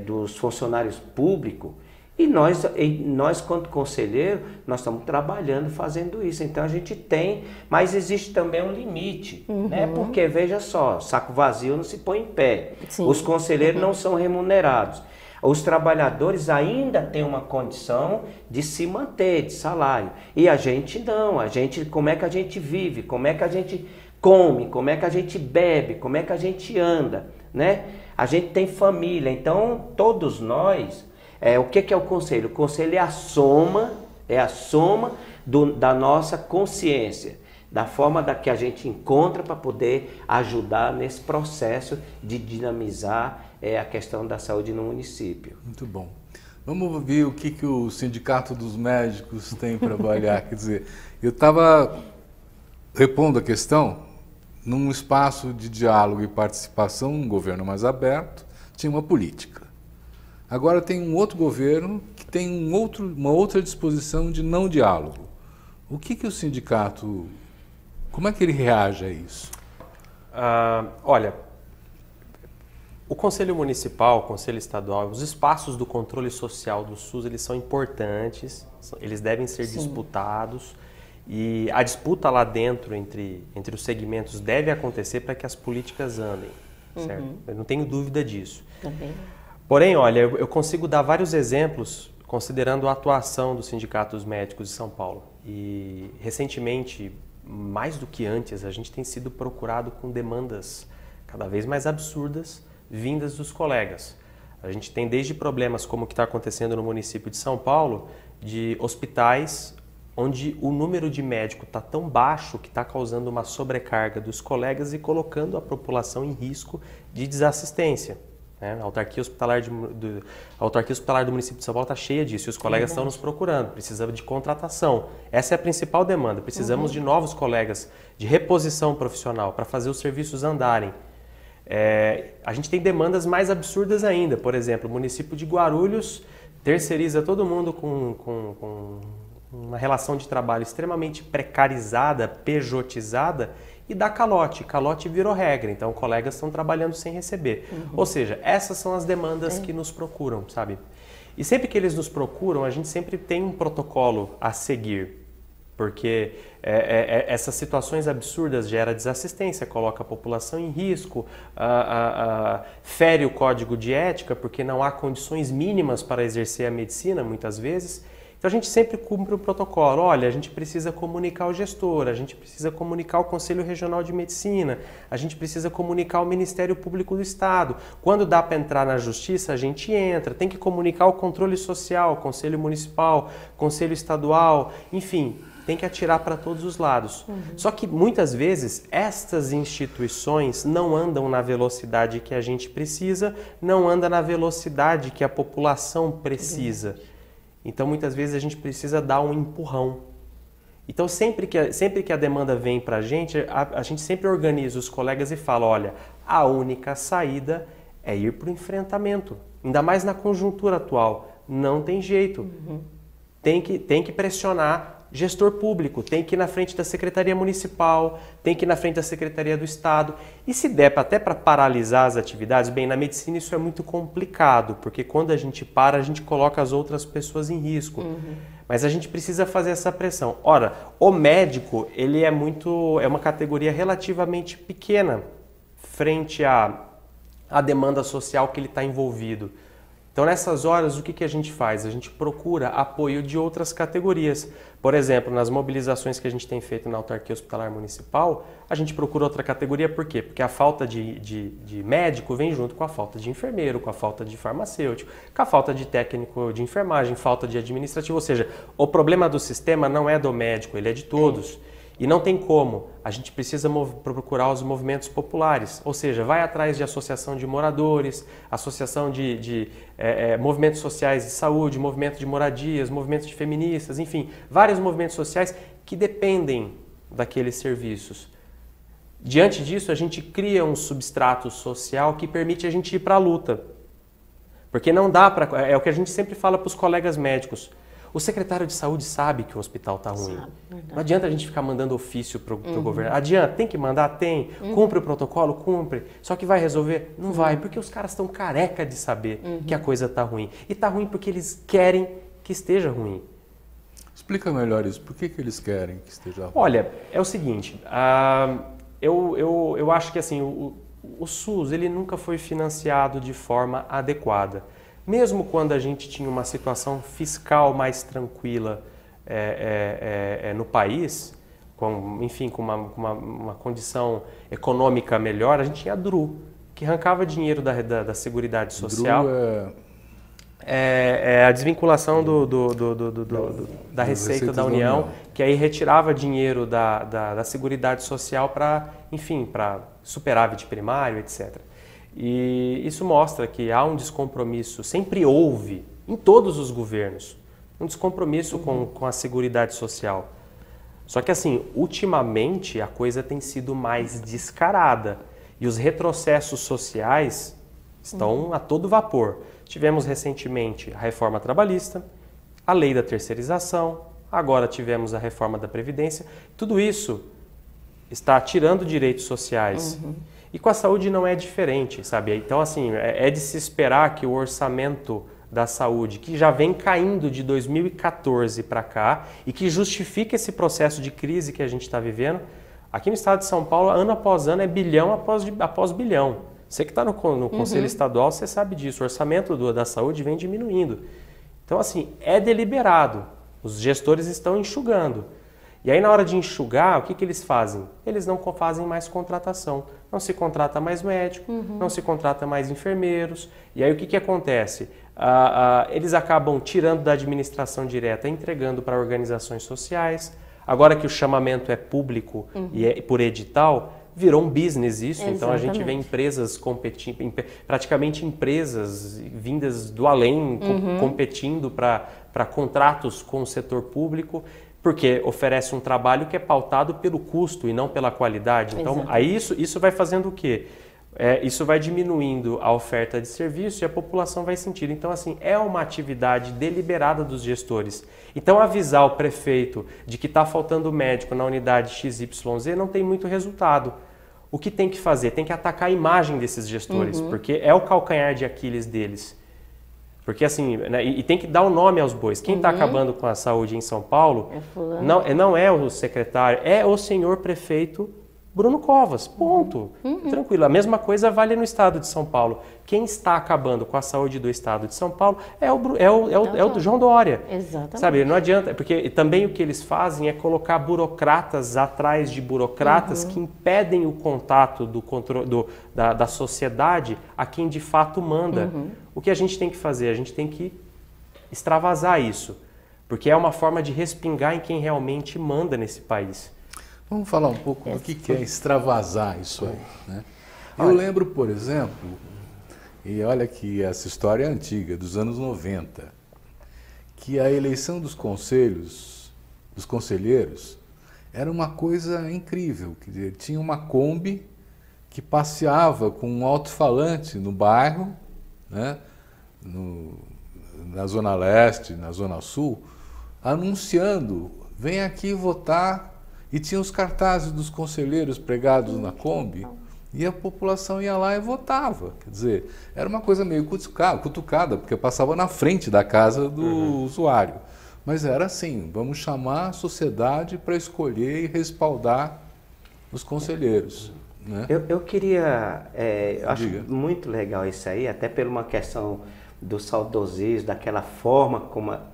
dos funcionários públicos, e nós quanto conselheiro, nós estamos trabalhando, fazendo isso. Então a gente tem, mas existe também um limite, né? Porque veja só, saco vazio não se põe em pé. Os conselheiros não são remunerados. Os trabalhadores ainda têm uma condição de se manter, de salário. E a gente não, como é que a gente vive, como é que a gente come, como é que a gente bebe, como é que a gente anda, né? A gente tem família, então todos nós... o que é o conselho? O conselho é a soma da nossa consciência, da forma que a gente encontra para poder ajudar nesse processo de dinamizar a questão da saúde no município. Muito bom. Vamos ver o que o Sindicato dos Médicos tem para avaliar. Quer dizer, eu estava repondo a questão num espaço de diálogo e participação, um governo mais aberto, tinha uma política. Agora tem um outro governo que tem uma outra disposição de não diálogo. O que o sindicato, como é que ele reage a isso? Olha, o Conselho Municipal, o Conselho Estadual, os espaços do controle social do SUS, eles são importantes, eles devem ser disputados, e a disputa lá dentro entre os segmentos deve acontecer para que as políticas andem, certo? Eu não tenho dúvida disso. Também. Porém, olha, eu consigo dar vários exemplos considerando a atuação do Sindicato dos Médicos de São Paulo. E recentemente, mais do que antes, a gente tem sido procurado com demandas cada vez mais absurdas vindas dos colegas. A gente tem desde problemas como o que está acontecendo no município de São Paulo, de hospitais onde o número de médicos está tão baixo que está causando uma sobrecarga dos colegas e colocando a população em risco de desassistência. né? A autarquia hospitalar do município de São Paulo está cheia disso, e os colegas estão nos procurando, precisa de contratação. Essa é a principal demanda, precisamos de novos colegas, de reposição profissional, para fazer os serviços andarem. A gente tem demandas mais absurdas ainda, por exemplo, o município de Guarulhos terceiriza todo mundo com uma relação de trabalho extremamente precarizada, pejotizada, e dá calote. Calote virou regra, então colegas estão trabalhando sem receber. Ou seja, essas são as demandas que nos procuram, sabe? E sempre que eles nos procuram, a gente sempre tem um protocolo a seguir, porque essas situações absurdas geram desassistência, coloca a população em risco, fere o código de ética, porque não há condições mínimas para exercer a medicina, muitas vezes. Então a gente sempre cumpre o protocolo. Olha, a gente precisa comunicar o gestor, a gente precisa comunicar o Conselho Regional de Medicina, a gente precisa comunicar o Ministério Público do Estado. Quando dá para entrar na Justiça, a gente entra. Tem que comunicar o Controle Social, Conselho Municipal, Conselho Estadual, enfim, tem que atirar para todos os lados. Só que muitas vezes estas instituições não andam na velocidade que a gente precisa, não andam na velocidade que a população precisa. Então, muitas vezes, a gente precisa dar um empurrão. Então, sempre que a demanda vem para a gente sempre organiza os colegas e fala, olha, a única saída é ir para o enfrentamento. Ainda mais na conjuntura atual. Não tem jeito. Tem que pressionar gestor público, tem que ir na frente da Secretaria Municipal, tem que ir na frente da Secretaria do Estado. E se der até para paralisar as atividades, bem, na medicina isso é muito complicado, porque quando a gente para, a gente coloca as outras pessoas em risco. Mas a gente precisa fazer essa pressão. Ora, o médico, ele é uma categoria relativamente pequena frente à demanda social que ele está envolvido. Então, nessas horas, o que a gente faz? A gente procura apoio de outras categorias. Por exemplo, nas mobilizações que a gente tem feito na autarquia hospitalar municipal, a gente procura outra categoria. Por quê? Porque a falta de médico vem junto com a falta de enfermeiro, com a falta de farmacêutico, com a falta de técnico de enfermagem, falta de administrativo. Ou seja, o problema do sistema não é do médico, ele é de todos. E não tem como, a gente precisa procurar os movimentos populares, ou seja, vai atrás de associação de moradores, associação de movimentos sociais de saúde, movimento de moradias, movimentos de feministas, enfim, vários movimentos sociais que dependem daqueles serviços. Diante disso, a gente cria um substrato social que permite a gente ir para a luta. Porque não dá para... É o que a gente sempre fala para os colegas médicos. O secretário de saúde sabe que o hospital está ruim. Não adianta a gente ficar mandando ofício para o governo. Adianta, tem que mandar? Tem. Cumpre o protocolo? Cumpre. Só que vai resolver? Não vai, porque os caras estão careca de saber que a coisa está ruim. E está ruim porque eles querem que esteja ruim. Explica melhor isso. Por que eles querem que esteja ruim? Olha, é o seguinte, eu acho que assim, o SUS ele nunca foi financiado de forma adequada. Mesmo quando a gente tinha uma situação fiscal mais tranquila no país, com uma condição econômica melhor, a gente tinha a DRU, que arrancava dinheiro da Seguridade Social. DRU é a desvinculação da Receita da União, que aí retirava dinheiro da Seguridade Social para superávit primário, etc. E isso mostra que há um descompromisso, sempre houve, em todos os governos, um descompromisso com a Seguridade Social. Só que assim, ultimamente a coisa tem sido mais descarada e os retrocessos sociais estão a todo vapor. Tivemos recentemente a reforma trabalhista, a lei da terceirização, agora tivemos a reforma da Previdência. Tudo isso está tirando direitos sociais. E com a saúde não é diferente, sabe? Então, assim, é de se esperar que o orçamento da saúde, que já vem caindo de 2014 para cá e que justifica esse processo de crise que a gente está vivendo, aqui no estado de São Paulo, ano após ano, é bilhão após bilhão. Você que está no Conselho Estadual, você sabe disso. O orçamento da saúde vem diminuindo. Então, assim, é deliberado. Os gestores estão enxugando. E aí, na hora de enxugar, o que eles fazem? Eles não fazem mais contratação. Não se contrata mais médico, não se contrata mais enfermeiros. E aí, o que acontece? Eles acabam tirando da administração direta, entregando para organizações sociais. Agora que o chamamento é público e é por edital, virou um business isso, então a gente Exatamente. vê empresas competindo, praticamente empresas vindas do além, competindo para contratos com o setor público, porque oferece um trabalho que é pautado pelo custo e não pela qualidade. Então, Exatamente. aí isso vai fazendo o quê? Isso vai diminuindo a oferta de serviço e a população vai sentir. Então, assim, é uma atividade deliberada dos gestores. Então, avisar o prefeito de que está faltando médico na unidade XYZ não tem muito resultado. O que tem que fazer? Tem que atacar a imagem desses gestores, porque é o calcanhar de Aquiles deles. Porque assim, né, e tem que dar o nome aos bois. Quem está acabando com a saúde em São Paulo É fulano. não é o secretário, é o senhor prefeito Bruno Covas, ponto. Tranquilo. A mesma coisa vale no estado de São Paulo. Quem está acabando com a saúde do estado de São Paulo é o João Dória. Exatamente. Sabe, não adianta, porque também o que eles fazem é colocar burocratas atrás de burocratas que impedem o contato da sociedade a quem de fato manda. O que a gente tem que fazer? A gente tem que extravasar isso, porque é uma forma de respingar em quem realmente manda nesse país. Vamos falar um pouco do que é extravasar isso aí, né? Eu lembro, por exemplo, e olha que essa história é antiga, dos anos 90, que a eleição dos conselheiros, era uma coisa incrível. Quer dizer, tinha uma Kombi que passeava com um alto-falante no bairro, né? Na Zona Leste, na Zona Sul, anunciando, vem aqui votar. E tinha os cartazes dos conselheiros pregados na Kombi, e a população ia lá e votava. Quer dizer, era uma coisa meio cutucada, porque passava na frente da casa do usuário. Mas era assim, vamos chamar a sociedade para escolher e respaldar os conselheiros. Né? Eu queria, eu acho Diga. muito legal isso aí, até por uma questão do saudosismo, daquela forma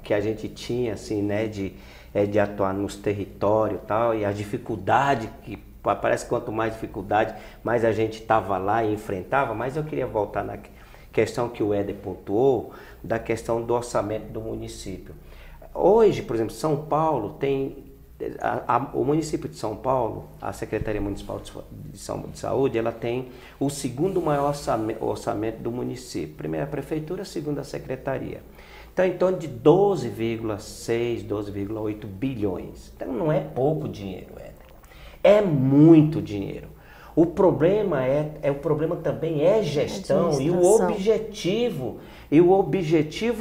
que a gente tinha, assim, né, de atuar nos territórios e tal, e a dificuldade, que parece que quanto mais dificuldade, mais a gente estava lá e enfrentava. Mas eu queria voltar na questão que o Éder pontuou, da questão do orçamento do município. Hoje, por exemplo, São Paulo tem, o município de São Paulo, a Secretaria Municipal de Saúde, ela tem o segundo maior orçamento do município. Primeiro a Prefeitura, segundo a Secretaria. Então, em torno de 12,6, 12,8 bilhões. Então, não é pouco dinheiro, Éder. É muito dinheiro. O problema o problema também é gestão e o objetivo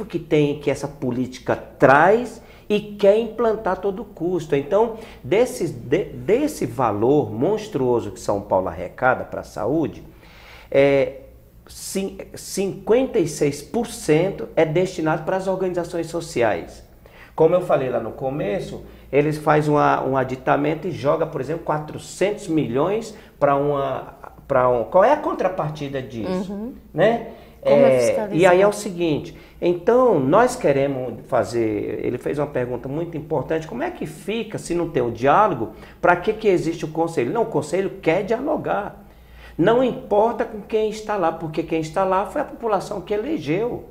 que essa política traz e quer implantar a todo custo. Então, desse valor monstruoso que São Paulo arrecada para a saúde, 56% é destinado para as organizações sociais. Como eu falei lá no começo, eles fazem um aditamento e jogam, por exemplo, 400 milhões para qual é a contrapartida disso? Né? E aí é o seguinte, então nós queremos fazer, ele fez uma pergunta muito importante, como é que fica se não tem o diálogo? Para que existe o conselho? Não, o conselho quer dialogar. Não importa com quem está lá, porque quem está lá foi a população que elegeu.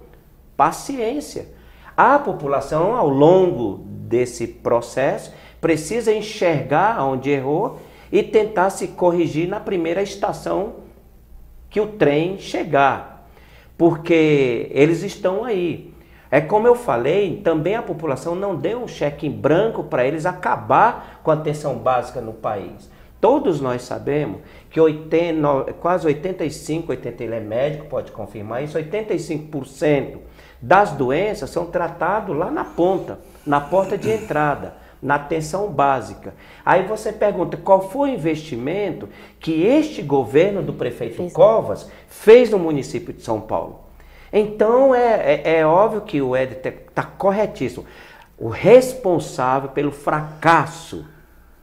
Paciência. A população, ao longo desse processo, precisa enxergar onde errou e tentar se corrigir na primeira estação que o trem chegar. Porque eles estão aí. É como eu falei, também a população não deu um cheque em branco para eles acabar com a atenção básica no país. Todos nós sabemos que quase 85%, ele é médico, pode confirmar isso, 85% das doenças são tratadas lá na ponta, na porta de entrada, na atenção básica. Aí você pergunta, qual foi o investimento que este governo do prefeito Covas fez no município de São Paulo? Então é óbvio que o Éder está corretíssimo. O responsável pelo fracasso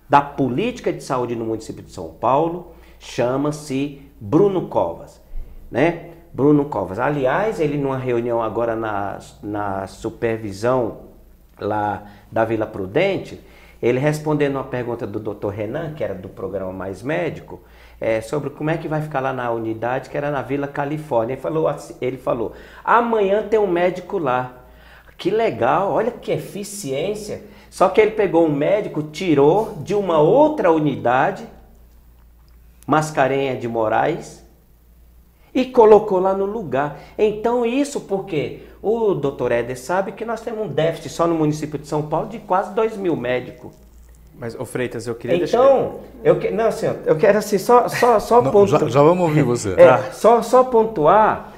da política de saúde no município de São Paulo chama-se Bruno Covas, né? Bruno Covas. Aliás, ele numa reunião agora na supervisão lá da Vila Prudente, ele respondendo uma pergunta do Dr. Renan, que era do programa Mais Médico, sobre como é que vai ficar lá na unidade, que era na Vila Califórnia. Ele falou, amanhã tem um médico lá. Que legal, olha que eficiência. Só que ele pegou um médico, tirou de uma outra unidade Mascarenhas de Moraes e colocou lá no lugar. Então isso porque o doutor Éder sabe que nós temos um déficit só no município de São Paulo de quase 2.000 médicos. Mas, ô Freitas, eu queria então, não, senhor, eu quero assim, só pontuar. Já vamos ouvir você. Só pontuar,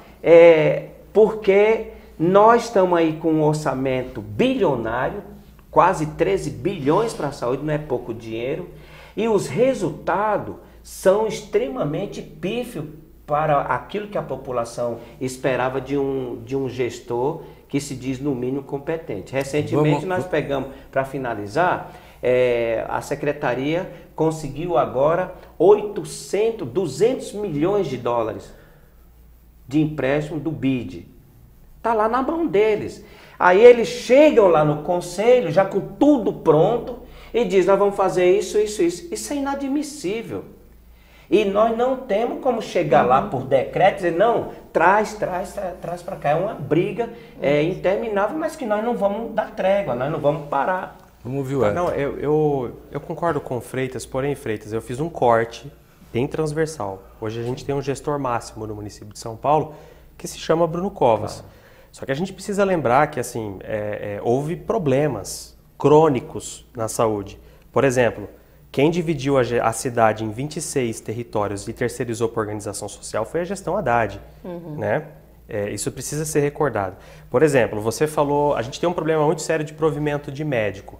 porque nós estamos aí com um orçamento bilionário, quase 13 bilhões para a saúde, não é pouco dinheiro, e os resultados são extremamente pífios para aquilo que a população esperava de um gestor que se diz no mínimo competente. Recentemente nós pegamos, para finalizar, a secretaria conseguiu agora 200 milhões de dólares de empréstimo do BID. Está lá na mão deles. Aí eles chegam lá no conselho, já com tudo pronto, e dizem, nós vamos fazer isso, isso, isso. Isso é inadmissível. E nós não temos como chegar lá por decreto e dizer, não, traz para cá. É uma briga interminável, mas que nós não vamos dar trégua, nós não vamos parar. Vamos ouvir o Éder. Não, eu concordo com o Freitas, porém, Freitas, eu fiz um corte bem transversal. Hoje a gente tem um gestor máximo no município de São Paulo que se chama Bruno Covas. Só que a gente precisa lembrar que assim, houve problemas crônicos na saúde. Por exemplo, quem dividiu a cidade em 26 territórios e terceirizou para a organização social foi a gestão Haddad, né? Isso precisa ser recordado. Por exemplo, você falou, a gente tem um problema muito sério de provimento de médico.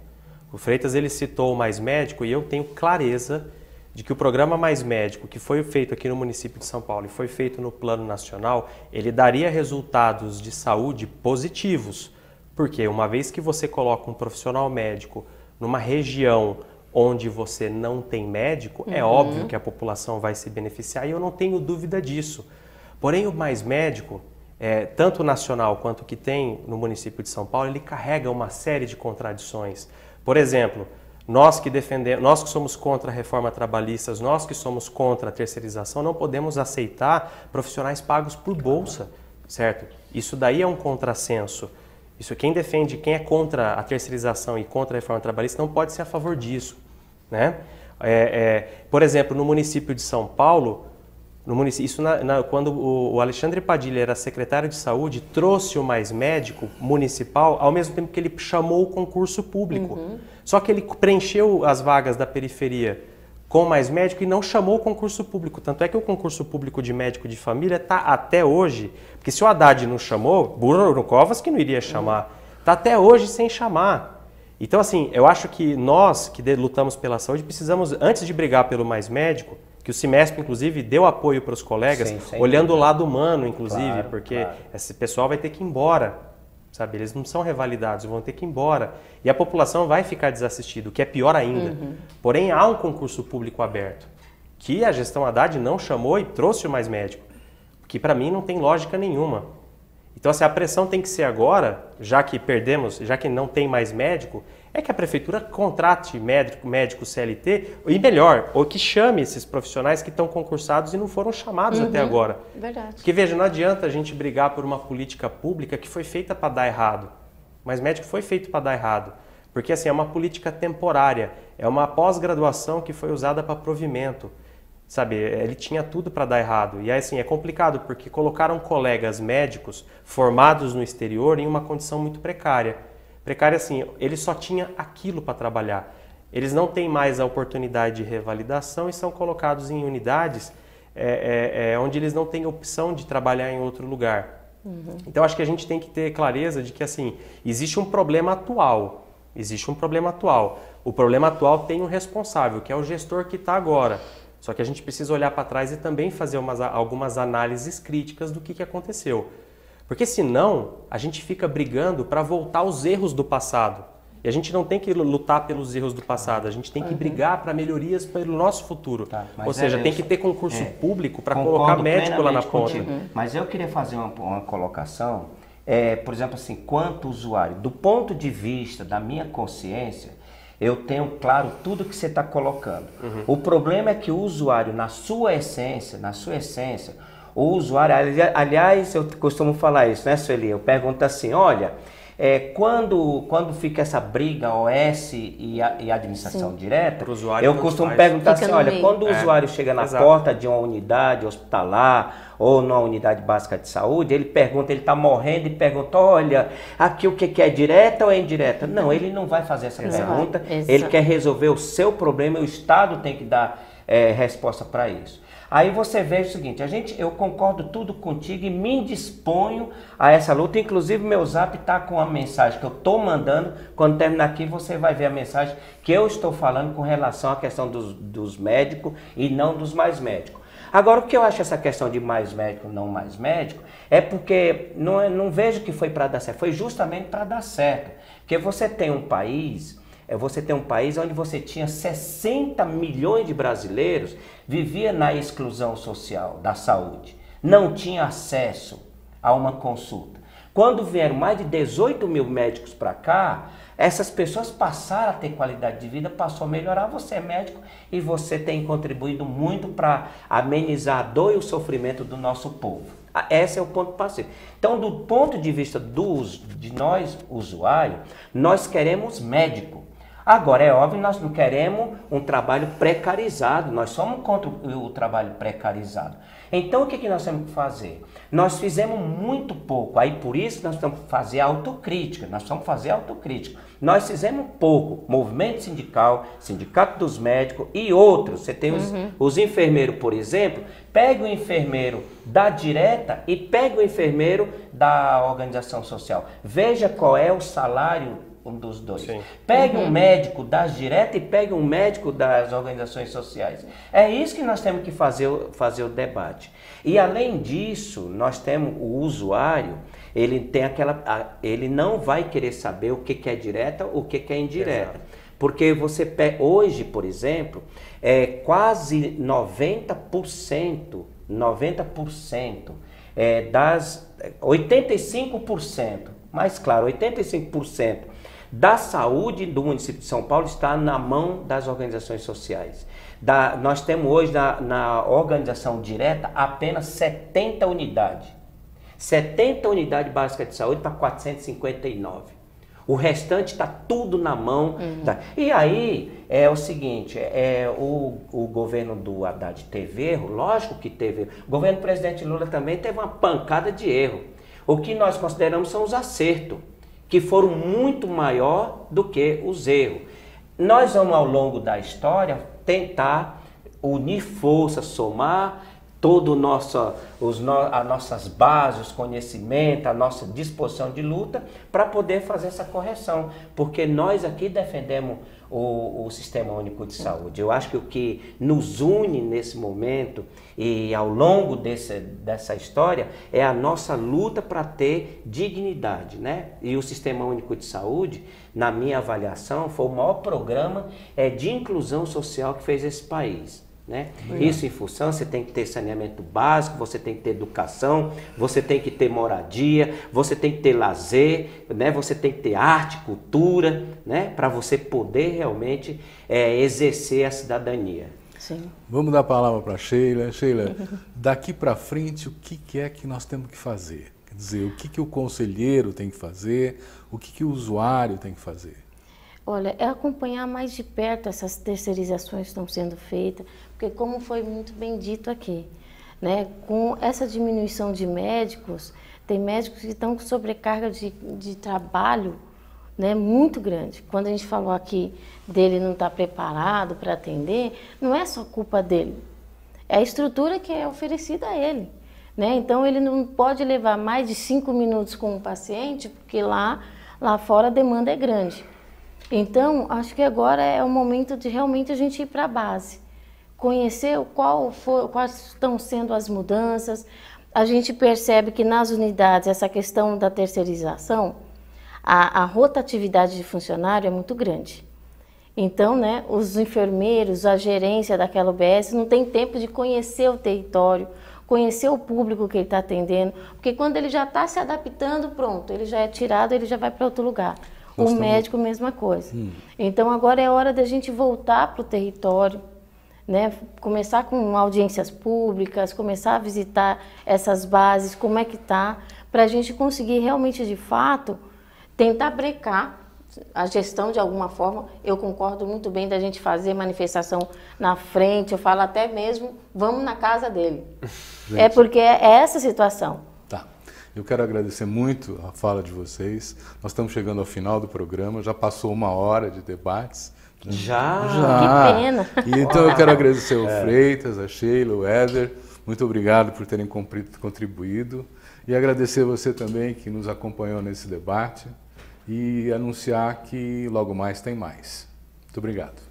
O Freitas ele citou o Mais Médico e eu tenho clareza de que o programa Mais Médico, que foi feito aqui no município de São Paulo e foi feito no plano nacional, ele daria resultados de saúde positivos. Porque uma vez que você coloca um profissional médico numa região onde você não tem médico, é óbvio que a população vai se beneficiar e eu não tenho dúvida disso. Porém, o Mais Médico, tanto nacional quanto que tem no município de São Paulo, ele carrega uma série de contradições. Por exemplo, nós que somos contra a reforma trabalhista, nós que somos contra a terceirização, não podemos aceitar profissionais pagos por bolsa, certo? Isso daí é um contrassenso. Isso quem é contra a terceirização e contra a reforma trabalhista não pode ser a favor disso, né? Por exemplo, no município de São Paulo, quando o Alexandre Padilha era secretário de saúde, trouxe o Mais Médico municipal, ao mesmo tempo que ele chamou o concurso público. Só que ele preencheu as vagas da periferia com Mais Médico e não chamou o concurso público. Tanto é que o concurso público de médico de família está até hoje, porque se o Haddad não chamou, Bruno Covas que não iria chamar, está até hoje sem chamar. Então, assim, eu acho que nós que lutamos pela saúde precisamos, antes de brigar pelo Mais Médico, que o Cimesp, inclusive, deu apoio para os colegas, olhando o lado humano, inclusive, porque esse pessoal vai ter que ir embora, sabe? Eles não são revalidados, vão ter que ir embora. E a população vai ficar desassistida, o que é pior ainda. Porém, há um concurso público aberto, que a gestão Haddad não chamou e trouxe o Mais Médico, que para mim não tem lógica nenhuma. Então, assim, a pressão tem que ser agora, já que perdemos, já que não tem mais médico, é que a prefeitura contrate médico CLT, e melhor, ou que chame esses profissionais que estão concursados e não foram chamados até agora. Verdade. Porque, veja, não adianta a gente brigar por uma política pública que foi feita para dar errado. Mas médico foi feito para dar errado. Porque, assim, é uma política temporária, é uma pós-graduação que foi usada para provimento. Sabe, ele tinha tudo para dar errado. E assim, é complicado, porque colocaram colegas médicos formados no exterior em uma condição muito precária. Precária assim, ele só tinha aquilo para trabalhar. Eles não têm mais a oportunidade de revalidação e são colocados em unidades onde eles não têm opção de trabalhar em outro lugar. Então, acho que a gente tem que ter clareza de que assim, existe um problema atual. Existe um problema atual. O problema atual tem um responsável, que é o gestor que está agora. Só que a gente precisa olhar para trás e também fazer algumas análises críticas do que aconteceu. Porque senão a gente fica brigando para voltar aos erros do passado. E a gente não tem que lutar pelos erros do passado, a gente tem que brigar para melhorias pelo nosso futuro. Ou seja, tem que ter concurso público para colocar médico lá na ponta. Mas eu queria fazer uma colocação, por exemplo, assim, quanto usuário, do ponto de vista da minha consciência, eu tenho claro tudo que você está colocando. O problema é que o usuário, na sua essência, o usuário, aliás, eu costumo falar isso, né, Sueli? Eu pergunto assim, olha, Quando fica essa briga OS e administração direta, usuário, eu costumo perguntar assim, olha, meio. quando o usuário chega na porta de uma unidade hospitalar ou numa unidade básica de saúde, ele pergunta, ele está morrendo e pergunta, olha, aqui o que é direta ou é indireta? Não, ele não vai fazer essa pergunta, ele quer resolver o seu problema e o Estado tem que dar resposta para isso. Aí você vê o seguinte, eu concordo tudo contigo e me disponho a essa luta. Inclusive meu zap está com a mensagem que eu estou mandando. Quando terminar aqui você vai ver a mensagem que eu estou falando com relação à questão dos médicos e não dos mais médicos. Agora, o que eu acho essa questão de mais médico, não mais médico, é porque não vejo que foi para dar certo, foi justamente para dar certo. Porque você tem um país onde você tinha 60 milhões de brasileiros vivia na exclusão social da saúde, não tinha acesso a uma consulta. Quando vieram mais de 18 mil médicos para cá, essas pessoas passaram a ter qualidade de vida, passou a melhorar. Você é médico e você tem contribuído muito para amenizar a dor e o sofrimento do nosso povo. Esse é o ponto passivo. Então, do ponto de vista de nós, usuários, nós queremos médico. Agora, é óbvio, nós não queremos um trabalho precarizado, nós somos contra o trabalho precarizado. Então, o que nós temos que fazer? Nós fizemos muito pouco, aí por isso nós temos que fazer autocrítica, Nós fizemos pouco, movimento sindical, sindicato dos médicos e outros. Você tem os enfermeiros, por exemplo, pega o enfermeiro da direta e pega o enfermeiro da organização social. Veja qual é o salário dos dois. Sim. Pegue um médico das diretas e pegue um médico das organizações sociais. É isso que nós temos que fazer o debate. E além disso, nós temos o usuário, ele não vai querer saber o que é direta, o que é indireta. Exato. Porque hoje, por exemplo, quase 90%, 85%, mais claro, 85% da saúde do município de São Paulo está na mão das organizações sociais. Nós temos hoje na organização direta apenas 70 unidades. 70 unidades básicas de saúde para 459. O restante está tudo na mão. E aí é o seguinte, o governo do Haddad teve erro, lógico que teve erro. O governo do presidente Lula também teve uma pancada de erro. O que nós consideramos são os acertos, que foram muito maior do que os erros. Nós vamos, ao longo da história, tentar unir forças, somar as nossas bases, os conhecimentos, a nossa disposição de luta para poder fazer essa correção. Porque nós aqui defendemos o Sistema Único de Saúde. Eu acho que o que nos une nesse momento e ao longo dessa história é a nossa luta para ter dignidade, né? E o Sistema Único de Saúde, na minha avaliação, foi o maior programa de inclusão social que fez esse país. Né? Isso em função, você tem que ter saneamento básico, você tem que ter educação, você tem que ter moradia, você tem que ter lazer, né? Você tem que ter arte, cultura, né? Para você poder realmente exercer a cidadania. Sim. Vamos dar a palavra para a Sheila. Sheila, daqui para frente, o que é que nós temos que fazer? Quer dizer, o que o conselheiro tem que fazer, o que o usuário tem que fazer? Olha, é acompanhar mais de perto essas terceirizações que estão sendo feitas, porque como foi muito bem dito aqui, né, com essa diminuição de médicos, tem médicos que estão com sobrecarga de trabalho, né, muito grande. Quando a gente falou aqui dele não estar preparado para atender, não é só culpa dele, é a estrutura que é oferecida a ele. Né? Então ele não pode levar mais de 5 minutos com o paciente, porque lá fora a demanda é grande. Então, acho que agora é o momento de realmente a gente ir para a base, conhecer quais estão sendo as mudanças. A gente percebe que nas unidades, essa questão da terceirização, a rotatividade de funcionário é muito grande. Então, né, os enfermeiros, a gerência daquela UBS não tem tempo de conhecer o território, conhecer o público que ele está atendendo, porque quando ele já está se adaptando, pronto, ele já é tirado, ele já vai para outro lugar. O médico, mesma coisa. Então, agora é hora da gente voltar para o território, né? Começar com audiências públicas, começar a visitar essas bases, como é que está, para a gente conseguir realmente, de fato, tentar brecar a gestão de alguma forma. Eu concordo muito bem da gente fazer manifestação na frente, eu falo até mesmo, vamos na casa dele. Gente, é porque é essa situação. Tá. Eu quero agradecer muito a fala de vocês. Nós estamos chegando ao final do programa, já passou 1 hora de debates. Já? Que pena. E então eu quero agradecer ao Freitas, a Sheila, o Éder. Muito obrigado por terem contribuído. E agradecer você também que nos acompanhou nesse debate. E anunciar que logo mais tem mais. Muito obrigado.